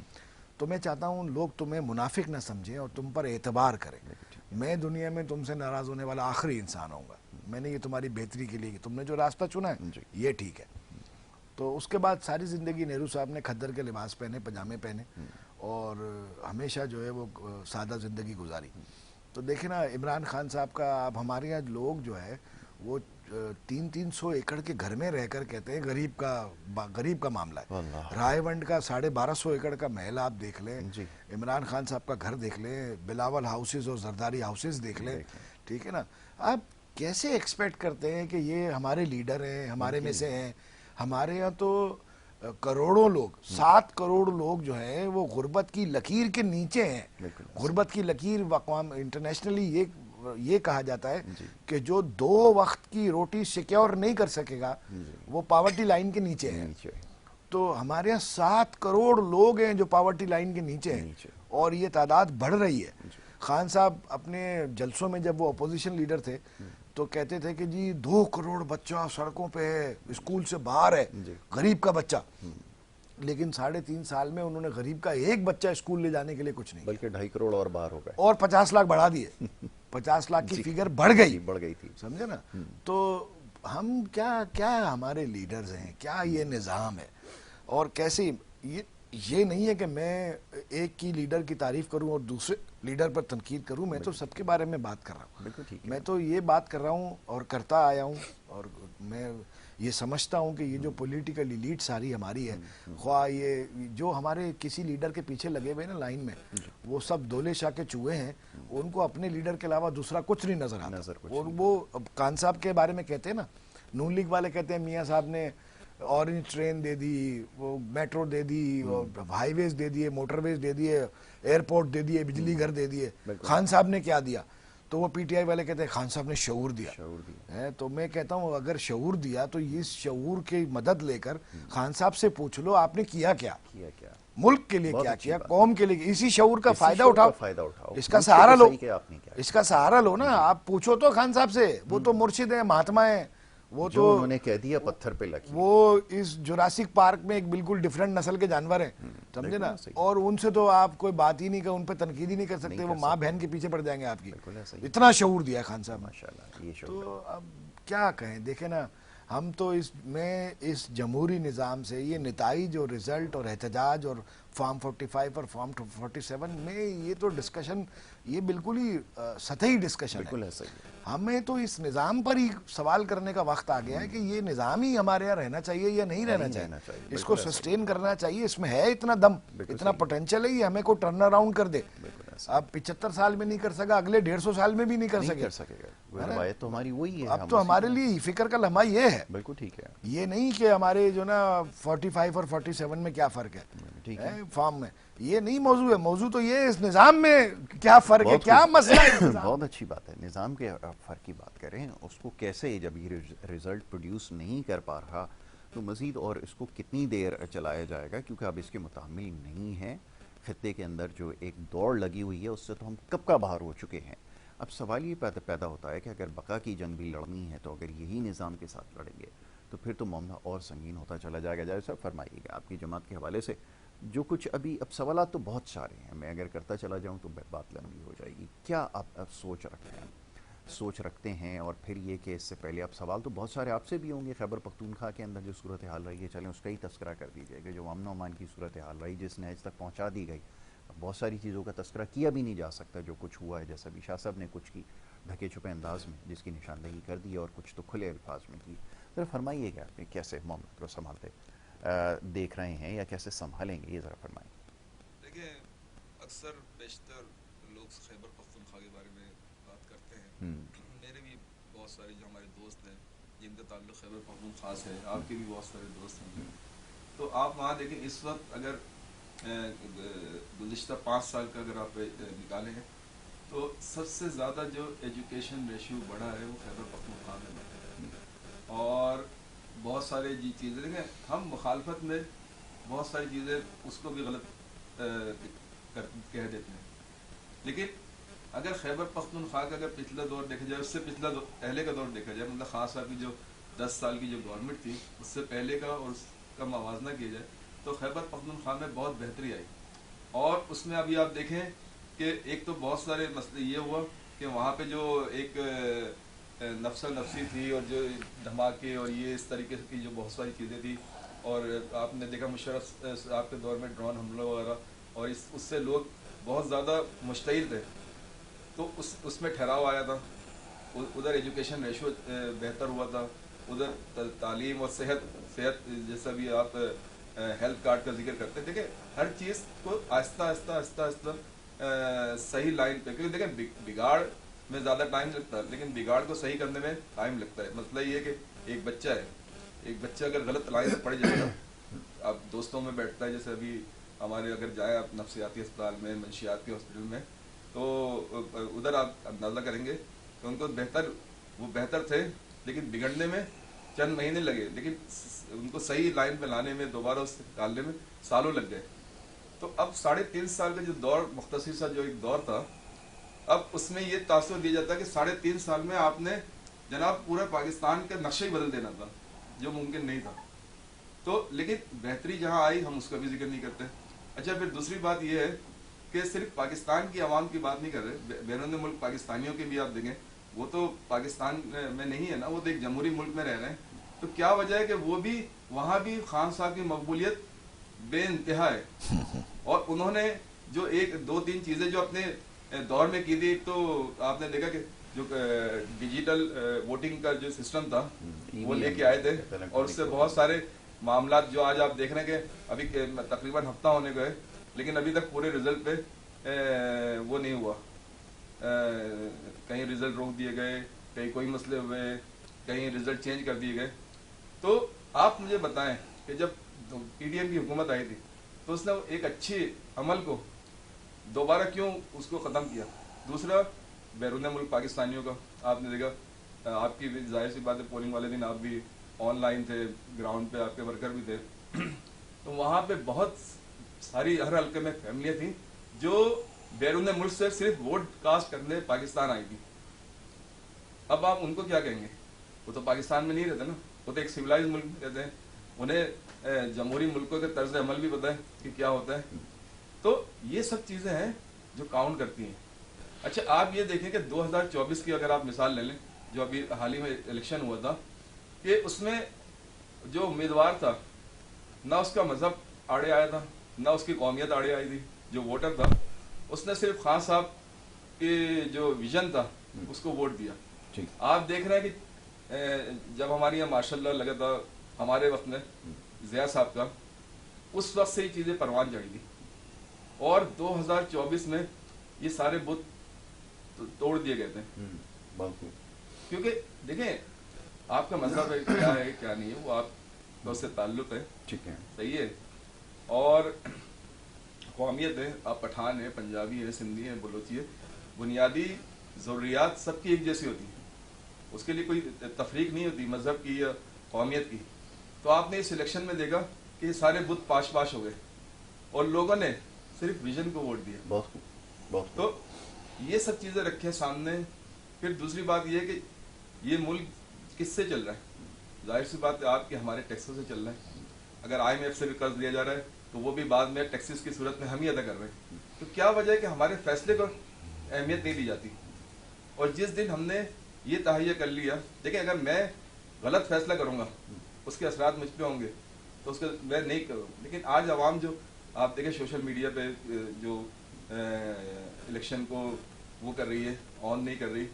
تو میں چاہتا ہوں لوگ تمہیں منافق نہ سمجھیں اور تم پر اعتبار کریں. میں دنیا میں تم سے ناراض ہونے والا آخری انسان ہوں گا. میں نے یہ تمہاری بہتری کے لیے, تم نے جو راستہ چنا ہے یہ ٹھیک ہے. تو اس کے بعد ساری زندگی نہرو صاحب نے کھدر کے لباس پہنے, پجامے پہنے, اور ہمیشہ جو ہے وہ سادہ زندگی گزاری. تو دیکھیں نا عمران خان صاحب کا, اب ہمارے یہاں لوگ جو ہے وہ 300 ایکڑ کے گھر میں رہ کر کہتے ہیں غریب کا معاملہ ہے. رائے ونڈ کا 1250 ایکڑ کا محل آپ دیکھ لیں, عمران خان صاحب کا گھر دیکھ لیں, بلاول ہاؤسز اور زرداری ہاؤسز دیکھ لیں, ٹھیک ہے نا. آپ کیسے ایکسپیکٹ کرتے ہیں کہ یہ ہمارے لیڈر ہیں, ہمارے میں سے ہیں؟ ہمارے یہاں تو کروڑوں لوگ, 7 کروڑ لوگ جو ہیں وہ غربت کی لکیر کے نیچے ہیں. غربت کی لکیر اقوام انٹرنیشنلی یہ کہا جاتا ہے کہ جو 2 وقت کی روٹی سیکیور نہیں کر سکے گا وہ پاورٹی لائن کے نیچے ہے. تو ہمارے یہاں 7 کروڑ لوگ ہیں جو پاورٹی لائن کے نیچے ہیں, اور یہ تعداد بڑھ رہی ہے. خان صاحب اپنے جلسوں میں جب وہ اپوزیشن لیڈر تھے تو کہتے تھے کہ جی 2 کروڑ بچہ سڑکوں پہ ہے, اسکول سے باہر ہے, غریب کا بچہ. لیکن 3.5 سال میں انہوں نے غریب کا ایک بچہ اسکول لے جانے کے لیے کچھ نہیں, بلکہ 2.5 کروڑ اور باہر ہو گئے, اور 50 لاکھ بڑھا دیے. 50 لاکھ کی فگر بڑھ گئی تھی, سمجھے نا. تو ہم کیا ہمارے لیڈرز ہیں, کیا یہ نظام ہے, اور کیسے یہ نہیں ہے کہ میں ایک کی لیڈر کی تعریف کروں اور دوسرے لیڈر پر تنقید کروں. میں تو سب کے بارے میں بات کر رہا ہوں. میں تو یہ بات کر رہا ہوں اور کرتا آیا ہوں, اور میں یہ سمجھتا ہوں کہ یہ جو پولیٹیکل ایلیٹ ساری ہماری ہے, خواہ یہ جو ہمارے کسی لیڈر کے پیچھے لگے ہوئے نا لائن میں, وہ سب دولے شاہ کے چوہے ہیں. ان کو اپنے لیڈر کے علاوہ دوسرا کچھ نہیں نظر آتا. اور وہ خان صاحب کے بارے میں کہتے ہیں نا, نون لیگ والے کہتے ہیں میاں صاحب نے اورنج ٹرین دے دی, وہ میٹرو دے دی, ہائی ویز دے دیے, موٹر ویز دے دیے, ایئرپورٹ دے دیے, بجلی گھر دے دیے. خان صاحب نے کیا دیا؟ تو وہ پی ٹی آئی والے کہتے ہیں خان صاحب نے شعور دیا شعور دیا ہے. تو میں کہتا ہوں اگر شعور دیا تو اس شعور کی مدد لے کر خان صاحب سے پوچھ لو آپ نے کیا کیا, کیا ملک کے لیے بہت کیا اچھی کیا, بات قوم کے لیے. اسی شعور کا اسی فائدہ شعور کا اٹھاؤ, فائدہ اٹھاؤ, اس کا پوچھ کے سہارا تو لو, صحیح کہ آپ نے کیا اس کا سہارا لو نا. آپ پوچھو تو خان صاحب سے, وہ تو مرشد ہیں, مہاتما ہیں, وہ جو تو انہوں نے کہہ دیا پتھر پہ لکیر. وہ اس جوراسک پارک میں ایک بالکل ڈیفرنٹ نسل کے جانور ہیں, سمجھے نا. اور ان سے تو آپ کوئی بات ہی نہیں کر, ان پہ تنقید ہی نہیں کر سکتے, وہ ماں بہن کے پیچھے پڑ جائیں گے آپ کی. اتنا شعور دیا خان صاحب نے. ماشاءاللہ یہ شعور. تو اب کیا کہیں, دیکھیں نا, ہم تو اس جمہوری نظام سے یہ نتائج اور رزلٹ اور احتجاج اور فارم 45 اور فارم 47 میں یہ تو ڈسکشن یہ بالکل ہی سطحی ڈسکشن ہے. بالکل ایسا ہی ہے. ہمیں تو اس نظام پر ہی سوال کرنے کا وقت آ گیا ہے کہ یہ نظام ہی ہمارے یہاں رہنا چاہیے یا نہیں رہنا چاہیے, اس کو سسٹین کرنا چاہیے, اس میں ہے اتنا دم, اتنا پوٹینشیل ہے, یہ ہمیں کو ٹرن اراؤنڈ کر دے. اب 75 سال میں نہیں کر سکا, اگلے 150 سال میں بھی نہیں کر سکے گا. روایت تو ہماری وہی ہے. اب تو ہمارے لیے فکر کا لمحہ یہ ہے, بالکل ٹھیک ہے, یہ نہیں کہ ہمارے جو نا 45 اور 47 میں کیا فرق ہے فارم میں, یہ نہیں موضوع ہے. موضوع تو یہ اس نظام میں کیا فرق ہے, کیا مسئلہ ہے. بہت اچھی بات ہے, نظام کے فرق کی بات کریں, اس کو کیسے جب یہ رزلٹ پروڈیوس نہیں کر پا رہا تو مزید اور اس کو کتنی دیر چلایا جائے گا, کیونکہ اب اس کے متحمل نہیں ہے. خطے کے اندر جو ایک دوڑ لگی ہوئی ہے اس سے تو ہم کب کا باہر ہو چکے ہیں. اب سوال یہ پیدا ہوتا ہے کہ اگر بقا کی جنگ بھی لڑنی ہے تو اگر یہی نظام کے ساتھ لڑیں گے تو پھر تو معاملہ اور سنگین ہوتا چلا جائے گا. جائے صاحب فرمائیے گا آپ کی جماعت کے حوالے سے جو کچھ ابھی, اب سوالات تو بہت سارے ہیں, میں اگر کرتا چلا جاؤں تو بات لمبی ہو جائے گی. کیا آپ سوچ رکھتے ہیں, اور پھر یہ کہ اس سے پہلے اب سوال تو بہت سارے آپ سے بھی ہوں گے, خیبر پختونخوا کے اندر جو صورتحال رہی ہے, چلیں اس کا ہی تذکرہ کر دیجیے کہ جو امن و امان کی صورتحال رہی جس نے آج تک پہنچا دی گئی. بہت ساری چیزوں کا تذکرہ کیا بھی نہیں جا سکتا جو کچھ ہوا ہے, جیسا بھی شاہ صاحب نے کچھ کی ڈھکے چھپے انداز میں جس کی نشاندہی کر دی, اور کچھ تو کھلے الفاظ میں کی. ذرا فرمائیے کہ آپ کیسے معاملات کو سنبھالتے دیکھ رہے ہیں یا کیسے سنبھالیں گے, یہ ذرا فرمائیں. دیکھیں, اکثر بیشتر لوگ خیبر پختونخوا کے بارے میں بات کرتے ہیں. میرے بھی بہت سارے جو ہمارے دوست ہیں جن کا تعلق خیبر پختونخوا سے ہے, آپ کے بھی بہت سارے دوست ہیں, تو آپ وہاں دیکھیں اس وقت اگر گزشتہ 5 سال کا اگر آپ نکالیں ہیں تو سب سے زیادہ جو ایجوکیشن ریشیو بڑھا ہے وہ خیبر پختونخوا میں بڑھا ہے. اور بہت سارے چیزیں دیکھیں, ہم مخالفت میں بہت ساری چیزیں اس کو بھی غلط کہہ دیتے ہیں, لیکن اگر خیبر پختونخوا کا اگر پچھلا دور دیکھا جائے, اس سے پچھلا پہلے کا دور دیکھا جائے, مطلب خان صاحب کی جو 10 سال کی جو گورنمنٹ تھی اس سے پہلے کا اور اس کا موازنہ کیا جائے تو خیبر پختونخوا میں بہت بہتری آئی. اور اس میں ابھی آپ دیکھیں کہ ایک تو بہت سارے مسئلے یہ ہوا کہ وہاں پہ جو ایک نفس نفسی تھی اور جو دھماکے اور یہ اس طریقے کی جو بہت ساری چیزیں تھی, اور آپ نے دیکھا مشرف آپ کے دور میں ڈرون حملوں وغیرہ, اور اس سے لوگ بہت زیادہ مشتعل تھے, تو اس میں ٹھہراؤ آیا تھا. ادھر ایجوکیشن ریشو بہتر ہوا تھا, ادھر تعلیم اور صحت جیسا بھی آپ ہیلتھ کارڈ کا ذکر کرتے ہیں, دیکھیں ہر چیز کو آہستہ آہستہ آہستہ آہستہ صحیح لائن پہ, کیونکہ دیکھیں بگاڑ میں زیادہ ٹائم لگتا ہے لیکن بگاڑ کو صحیح کرنے میں ٹائم لگتا ہے. مسئلہ یہ ہے کہ ایک بچہ اگر غلط لائن پہ پڑ جائے گا, اب دوستوں میں بیٹھتا ہے, جیسے ابھی ہمارے اگر جائیں آپ نفسیاتی اسپتال میں, منشیات کے ہاسپٹل میں, تو ادھر آپ اندازہ کریں گے کہ ان کو وہ بہتر تھے لیکن بگڑنے میں چند مہینے لگے, لیکن ان کو صحیح لائن پہ لانے میں, دوبارہ اس سے نکالنے میں سالوں لگ گئے. تو اب 3.5 سال کا جو دور, مختصر سا جو ایک دور تھا, اب اس میں یہ تاثر دیا جاتا ہے کہ 3.5 سال میں آپ نے جناب پورا پاکستان کا نقشہ ہی بدل دینا تھا, جو ممکن نہیں تھا. تو لیکن بہتری جہاں آئی ہم اس کا بھی ذکر نہیں کرتے. اچھا, پھر دوسری بات یہ ہے کہ صرف پاکستان کی عوام کی بات نہیں کر رہے, بیرون ملک پاکستانیوں کے بھی آپ دیکھیں, وہ تو پاکستان میں نہیں ہے نا, وہ تو ایک جمہوری ملک میں رہ رہے ہیں. تو کیا وجہ ہے کہ وہ بھی وہاں بھی خان صاحب کی مقبولیت بے انتہا ہے, اور انہوں نے جو 1-2-3 چیزیں جو اپنے دور میں کی تھی, تو آپ نے دیکھا کہ جو ڈیجیٹل ووٹنگ کا جو سسٹم تھا وہ لے کے آئے تھے, اور اس سے بہت سارے معاملات جو آج آپ دیکھ رہے ہیں کہ ابھی تقریباً ہفتہ ہونے گئے لیکن ابھی تک پورے رزلٹ پہ وہ نہیں ہوا, کہیں رزلٹ روک دیے گئے, کہیں کوئی مسئلے ہوئے, کہیں رزلٹ چینج کر دیے گئے. تو آپ مجھے بتائیں کہ جب پی ڈی ایم کی حکومت آئی تھی تو اس نے ایک اچھی عمل کو دوبارہ کیوں اس کو ختم کیا. دوسرا, بیرون ملک پاکستانیوں کا آپ نے دیکھا، آپ کی بھی ظاہر سی بات ہے پولنگ والے دن آپ بھی آن لائن تھے، گراؤنڈ پہ آپ کے ورکر بھی تھے، تو وہاں پہ بہت ساری ہر حلقے میں فیملیاں تھیں جو بیرون ملک سے صرف ووٹ کاسٹ کرنے پاکستان آئی تھی. اب آپ ان کو کیا کہیں گے؟ وہ تو پاکستان میں نہیں رہتے نا، وہ تو ایک سویلائز ملک میں رہتے ہیں، انہیں جمہوری ملکوں کے طرز عمل بھی پتہ ہے کہ کیا ہوتا ہے. تو یہ سب چیزیں ہیں جو کاؤنٹ کرتی ہیں. اچھا آپ یہ دیکھیں کہ 2024 کی اگر آپ مثال لے لیں، جو ابھی حال ہی میں الیکشن ہوا تھا، کہ اس میں جو امیدوار تھا نہ اس کا مذہب آڑے آیا تھا نہ اس کی قومیت آڑے آئی تھی. جو ووٹر تھا اس نے صرف خان صاحب کے جو ویژن تھا اس کو ووٹ دیا. آپ دیکھ رہے ہیں کہ جب ہمارے یہاں ماشاء اللہ لگا تھا ہمارے وقت میں ضیاء صاحب کا، اس وقت سے یہ چیزیں پروان چڑھی تھی، اور 2024 میں یہ سارے بت توڑ دیے گئے تھے. کیونکہ دیکھیں آپ کا مذہب ہے کیا ہے کیا نہیں ہے وہ آپ کا اس سے تعلق ہے، ٹھیک ہے، صحیح ہے، اور قومیت ہے، آپ پٹھان ہیں، پنجابی ہیں، سندھی ہیں، بلوچی ہے، بنیادی ضروریات سب کی ایک جیسی ہوتی ہیں، اس کے لیے کوئی تفریق نہیں ہوتی مذہب کی یا قومیت کی. تو آپ نے اس الیکشن میں دیکھا کہ یہ سارے بت پاش پاش ہو گئے اور لوگوں نے صرف ویژن کو ووٹ دیا. تو یہ سب چیزیں رکھیں سامنے. پھر دوسری بات یہ ہے کہ یہ ملک کس سے چل رہا ہے؟ ظاہر سی بات ہے آپ کے ہمارے ٹیکسوں سے چل رہا ہے. اگر IMF سے بھی قرض لیا جا رہا ہے تو وہ بھی بعد میں ٹیکسز کی صورت میں ہم ہی ادا کر رہے ہیں. تو کیا وجہ ہے کہ ہمارے فیصلے کو اہمیت نہیں دی جاتی؟ اور جس دن ہم نے یہ تہیہ کر لیا، دیکھیں اگر میں غلط فیصلہ کروں گا اس کے اثرات مجھ پہ ہوں گے تو اس کے میں نہیں کروں. لیکن آج عوام جو آپ دیکھیں سوشل میڈیا پہ جو الیکشن کو وہ کر رہی ہے، آن نہیں کر رہی،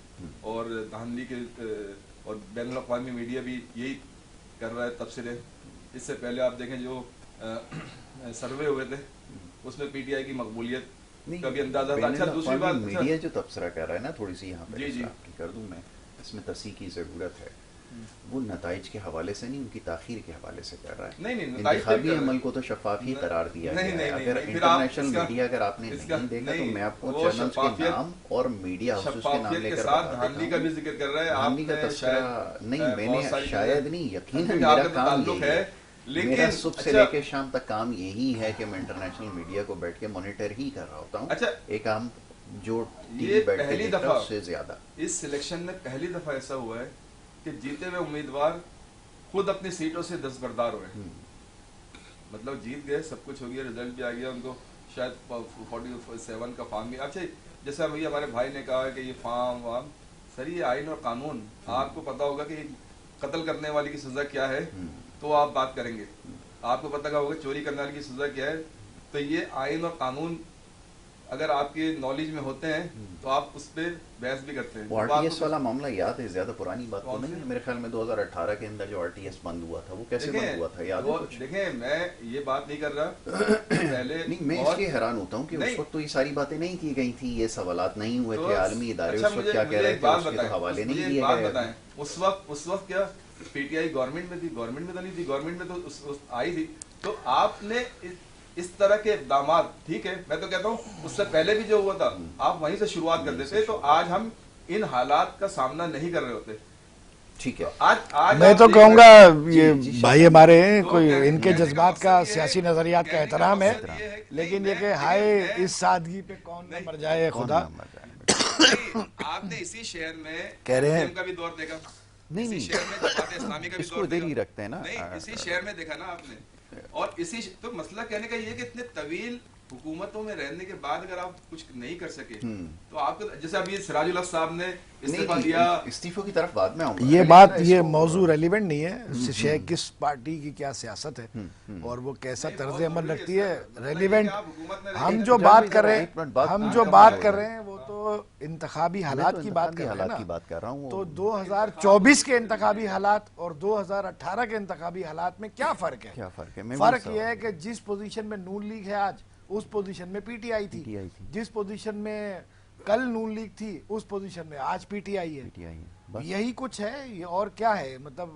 اور دھاندلی کے اور بین الاقوامی میڈیا بھی یہی کر رہا ہے تبصرے. اس سے پہلے آپ دیکھیں جو سروے ہوئے تھے اس میں PTI کی مقبولیت کا بھی اندازہ تھا. اچھا دوسری بات میڈیا جو تبصرہ کر رہا ہے نا، تھوڑی سی یہاں پہ جی کر دوں میں، اس میں تصحیح کی ضرورت ہے. وہ نتائج کے حوالے سے نہیں، ان کی تاخیر کے حوالے سے کر رہا ہے. نہیں انتخابی عمل کو تو شفاف ہی قرار دیا گیا ہے. اگر انٹرنیشنل میڈیا اگر آپ نے نہیں دیکھا تو میں آپ کو چینلز کے نام اور میڈیا ہاؤسز کے نام لے کر بتا دیتا ہوں. دھاندلی کا بھی ذکر کر رہا ہے، دھاندلی کا تذکرہ نہیں، میں نے شاید نہیں، یقیناً میرا کام یہی ہے. میرا صبح سے لے کے شام تک کام یہی ہے کہ میں انٹرنیشنل میڈیا کو بیٹھ کے مانیٹر ہی کر رہا ہوتا ہوں. اچھا ایک عام جو ٹی وی بیٹھ کے دیکھتا ہے اس سے زیادہ. اس سلیکشن میں پہلی دفعہ ایسا ہوا ہے کہ جیتے ہوئے امیدوار خود اپنی سیٹوں سے دستبردار ہوئے. مطلب جیت گئے، سب کچھ ہو گیا، رزلٹ بھی آ گیا، ان کو شاید 47 کا فارم بھی. اچھا جیسے ابھی ہمارے بھائی نے کہا کہ یہ فارم وام، سر یہ آئین اور قانون، آپ کو پتا ہوگا کہ قتل کرنے والی کی سزا کیا ہے تو آپ بات کریں گے. آپ کو پتہ ہوگا چوری کرنے والی کی سزا کیا ہے. تو یہ آئین اور قانون اگر آپ کے نالج میں ہوتے ہیں تو آپ اس پہ بحث بھی کرتے ہیں. RTS والا معاملہ یاد ہے، زیادہ پرانی بات تو نہیں ہے میرے خیال میں. 2018 کے اندر جو RTS بند ہوا تھا وہ کیسے بند ہوا تھا یاد ہے کچھ؟ دیکھیں میں یہ بات نہیں کر رہا پہلے نہیں، میں اس لیے حیران ہوتا ہوں کہ اس وقت تو یہ ساری باتیں نہیں کی گئی تھی، یہ سوالات نہیں ہوئے تھے، عالمی ادارے اس وقت کیا کہہ رہے تھے اس کے تو حوالے نہیں دیے گئے. اس وقت کیا PTI گورنمنٹ میں تھی؟ گورنمنٹ میں تو نہیں تھی، گورنمنٹ میں تو آئی تھی. تو آپ نے اس طرح کے اقدامات، ٹھیک ہے میں تو کہتا ہوں اس سے پہلے بھی جو ہوا تھا آپ وہیں سے شروعات کر دیتے تو آج ہم ان حالات کا سامنا نہیں کر رہے ہوتے. ٹھیک ہے، آج میں تو کہوں گا یہ بھائی ہمارے ہیں، کوئی ان کے جذبات کا، سیاسی نظریات کا احترام ہے، لیکن یہ کہ ہائے اس سادگی پہ کون نہ مر جائے خدا. آپ نے اسی شہر میں کہہ رہے ہیں کا بھی دور دیکھا، نہیں اسی شہر میں جماعت اسلامی کا بھی اس دور کو ادھر ہی دیکھا، رکھتے ہیں نا. نہیں اسی شہر میں دیکھا نا آپ نے. اور اسی تو مسئلہ کہنے کا یہ کہ اتنے طویل حکومتوں میں رہنے کے بعد اگر آپ کچھ نہیں کر سکے تو آپ کو، جیسے ابھی سراج الحق صاحب نے استعفیٰ دیا، استعفوں کی طرف بعد میں آؤں گا. یہ بات، یہ موضوع ریلیونٹ نہیں ہے، کس پارٹی کی کیا سیاست ہے اور وہ کیسا طرز عمل رکھتی ہے، ریلیونٹ. ہم جو بات کر رہے ہیں وہ تو انتخابی حالات کی بات کر رہے ہیں. تو 2024 کے انتخابی حالات اور 2018 کے انتخابی حالات میں کیا فرق ہے؟ فرق یہ ہے کہ جس پوزیشن میں نون لیگ ہے آج اس پوزیشن میں PTI تھی، جس پوزیشن میں کل نون لیگ تھی اس پوزیشن میں آج PTI ہے. یہی کچھ ہے، یہ اور کیا ہے؟ مطلب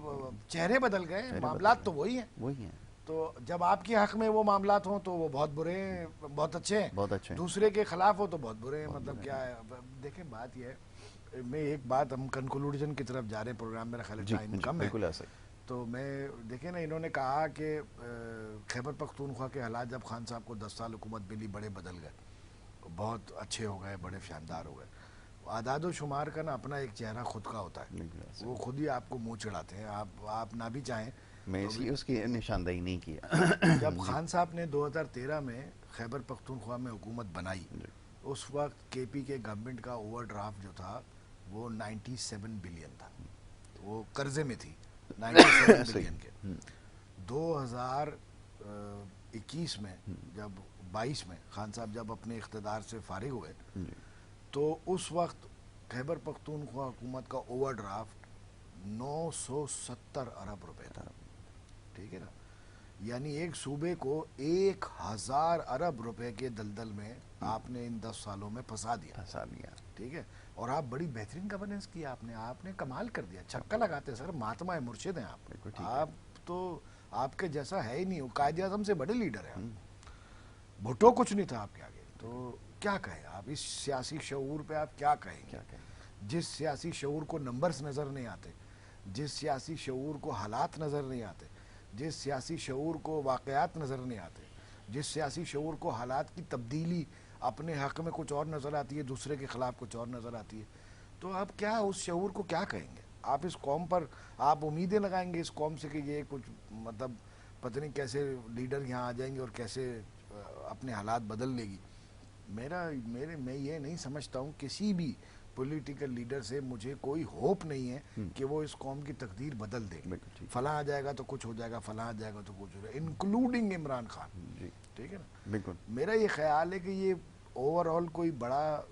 چہرے بدل گئے، معاملات تو وہی ہیں. تو جب آپ کے حق میں وہ معاملات ہوں تو وہ بہت برے ہیں، بہت اچھے ہیں، بہت اچھے ہیں۔ دوسرے کے خلاف ہو تو بہت برے ہیں. مطلب کیا ہے، دیکھیں بات یہ ہے، میں ایک بات، ہم کنکلوژن کی طرف جا رہے ہیں پروگرام، میرا خیال ہے جی ٹائم جی کم ہے. بالکل ایسا ہی. تو میں دیکھیں نا، انہوں نے کہا کہ خیبر پختونخوا کے حالات جب خان صاحب کو 10 سال حکومت ملی بڑے بدل گئے، بہت اچھے ہو گئے، بڑے شاندار ہو گئے. اعداد و شمار کا نا اپنا ایک چہرہ خود کا ہوتا ہے، بالکل ایسا وہ خود ہی آپ کو منہ چڑھاتے ہیں، آپ نہ بھی چاہیں. میں اس لیے اس کی نشاندہی نہیں کیا. جب خان صاحب نے 2013 میں خیبر پختونخوا میں حکومت بنائی، اس وقت کے پی کے گورنمنٹ کا اوور ڈرافٹ جو تھا وہ 97 بلین تھا، وہ قرضے میں تھی 97 بلین کے. 2021 میں جب 22 میں خان صاحب جب اپنے اقتدار سے فارغ ہوئے تو اس وقت خیبر پختونخوا حکومت کا اوور ڈرافٹ 970 ارب روپے تھا. ٹھیک ہے نا، یعنی ایک صوبے کو 1000 ارب روپے کے دلدل میں آپ نے ان 10 سالوں میں پھنسا دیا. ٹھیک ہے، اور آپ بڑی بہترین گورننس کی، آپ نے کمال کر دیا، چھکا لگاتے سر، مہاتما مرشد ہیں آپ تو آپ کے جیسا ہے ہی نہیں، قائد اعظم سے بڑے لیڈر ہیں. بھٹو کچھ نہیں تھا آپ کے آگے. تو کیا کہیں آپ اس سیاسی شعور پہ، آپ کیا کہیں گے؟ جس سیاسی شعور کو نمبرز نظر نہیں آتے، جس سیاسی شعور کو حالات نظر نہیں آتے، جس سیاسی شعور کو واقعات نظر نہیں آتے، جس سیاسی شعور کو حالات کی تبدیلی اپنے حق میں کچھ اور نظر آتی ہے، دوسرے کے خلاف کچھ اور نظر آتی ہے، تو آپ کیا اس شعور کو کیا کہیں گے؟ آپ اس قوم پر آپ امیدیں لگائیں گے اس قوم سے کہ یہ کچھ مطلب پتہ نہیں کیسے لیڈر یہاں آ جائیں گے اور کیسے اپنے حالات بدل لے گی. میں یہ نہیں سمجھتا ہوں کسی بھی پولیٹیکل لیڈر سے، مجھے کوئی ہوپ نہیں ہے کہ وہ اس قوم کی تقدیر بدل دے. فلاں آ جائے گا تو کچھ ہو جائے گا، فلاں آ جائے گا تو کچھ ہو جائے گا، انکلوڈنگ عمران خان. ٹھیک ہے نا، بالکل. میرا یہ خیال ہے کہ یہ اوور آل کوئی بڑا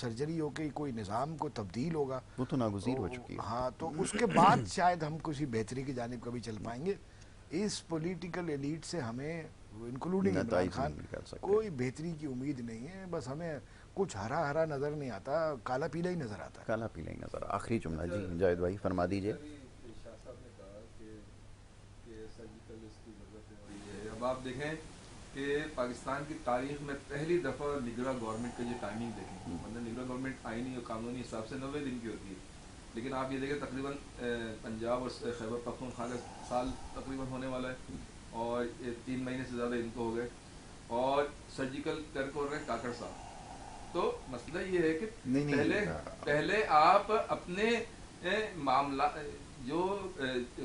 سرجری ہو کے کوئی نظام کو تبدیل ہوگا، وہ تو ناگزیر ہو چکی ہے. ہاں، تو اس کے بعد شاید ہم کسی بہتری کی جانب کبھی چل پائیں گے. اس پولیٹیکل ایلیٹ سے ہمیں انکلوڈنگ عمران خان کوئی بہتری کی امید نہیں ہے. بس ہمیں کچھ ہرا ہرا نظر نہیں آتا، کالا پیلا ہی نظر آتا ہے. کالا پیلا ہی نظر. آخری جملہ جی جاوید بھائی فرما دیجئے. شاہ صاحب نے کہا کہ سرجیکل اس کی ضرورت ہے. اب آپ دیکھیں کہ پاکستان کی تاریخ میں پہلی دفعہ نگراں گورنمنٹ کا جو ٹائمنگ دیکھیں، مطلب نگراں گورنمنٹ آئینی اور قانونی حساب سے 90 دن کی ہوتی ہے، لیکن آپ یہ دیکھیں تقریباً پنجاب اور خیبر پختونخوا کا سال تقریباً ہونے والا ہے، اور 3 مہینے سے زیادہ ان کو ہو گئے، اور سرجیکل کر کو رہے کاکڑ صاحب. تو مسئلہ یہ ہے کہ پہلے آپ اپنے معاملہ جو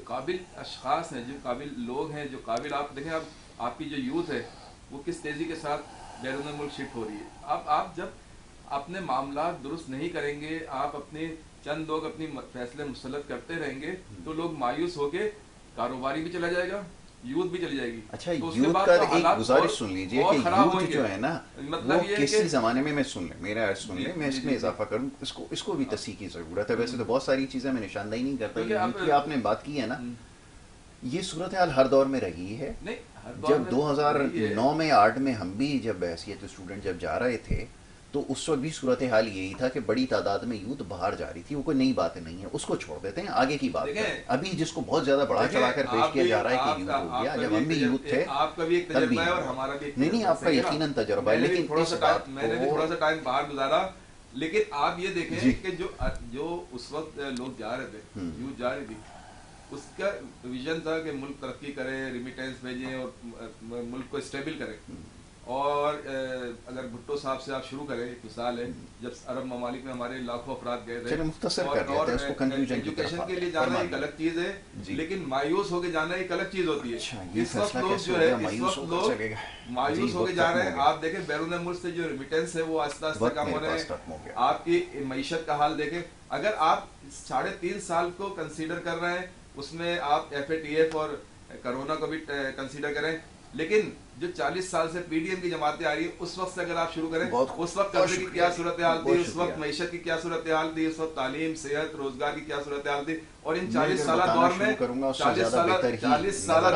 قابل اشخاص ہیں، جو قابل لوگ ہیں، جو قابل، آپ دیکھیں آپ کی جو یوتھ ہے وہ کس تیزی کے ساتھ بیرون ملک شفٹ ہو رہی ہے. آپ جب اپنے معاملات درست نہیں کریں گے، آپ اپنے چند لوگ اپنی فیصلے مسلط کرتے رہیں گے تو لوگ مایوس ہو کے کاروباری بھی چلا جائے گا، یوتھ بھی چلی جائے گی. اچھا، یوتھ کا ایک گزارش سن لیجئے کہ یوتھ جو ہے نا وہ کسی زمانے میں سن لیں، میرا سن لیں، میں اس میں اضافہ کروں، اس کو بھی تصحیح کی ضرورت ہے. ویسے تو بہت ساری چیزیں میں نشاندہی نہیں کرتا، یوتھ کی آپ نے بات کی ہے نا، یہ صورتحال ہر دور میں رہی ہے. جب 2009 میں 8 میں ہم بھی جب حیثیت اسٹوڈنٹ جب جا رہے تھے تو اس وقت بھی صورتحال یہی تھا کہ بڑی تعداد میں یوتھ باہر جا رہی تھی. وہ کوئی نئی باتیں نہیں ہیں، اس کو چھوڑ دیتے ہیں، آگے کی بات کریں. ابھی جس کو بہت زیادہ بڑھا چڑھا کر پیش کیا جا رہا ہے کہ یوتھ ہو گیا، جب ہم بھی یوتھ تھے تب بھی نہیں، آپ کا یقیناً تجربہ ہے، لیکن میں نے بھی تھوڑا سا ٹائم باہر گزارا. لیکن آپ یہ دیکھیں کہ جو اس وقت لوگ جا رہے تھے، یوتھ جا رہی تھی، اس کا ویژن تھا کہ ملک ترقی کرے، ریمیٹنس بھیجیں اور ملک کو اسٹیبل کرے. اور اگر بھٹو صاحب سے آپ شروع کریں، ایک مثال ہے جب عرب ممالک میں ہمارے لاکھوں افراد گئے تھے، اور ایجوکیشن کے لیے جانا ایک الگ چیز ہے، لیکن مایوس ہو کے جانا ایک الگ چیز ہوتی ہے. اس وقت لوگ جو ہے مایوس ہو کے جا رہے ہیں. آپ دیکھیں بیرون ملک سے جو ریمیٹنس ہے وہ آہستہ آہستہ کم ہو رہے ہیں. آپ کی معیشت کا حال دیکھیں، اگر آپ 3.5 سال کو کنسیڈر کر رہے ہیں، اس میں آپ FATF اور کرونا کو بھی کنسیڈر کریں، لیکن جو 40 سال سے PDM کی جماعتیں آ رہی ہیں اس وقت سے اگر آپ شروع کریں، اس وقت قرضے کی کیا صورتحال تھی، اس وقت معیشت کی کیا صورتحال تھی، اس وقت تعلیم، صحت، روزگار کی کیا صورتحال تھی. اور ان 40 سالہ دور میں 40 سالہ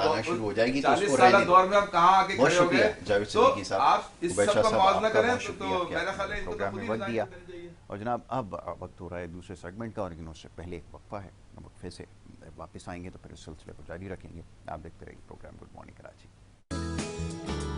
دور میں ہم کہاں آ کے کھڑے ہو گئے. تو آپ اس سب کا موازنہ کریں تو میرا خیال ہے ان کو تو خود ہی اور جناب اب وقت ہو رہا ہے دوسرے سیگمنٹ کا، اور لیکن اس سے پہلے ایک وقفہ ہے. پھر سے واپس آئیں گے تو پھر اس سلسلے کو جاری رکھیں گے. آپ دیکھتے رہیے پروگرام گڈ مارننگ کراچی.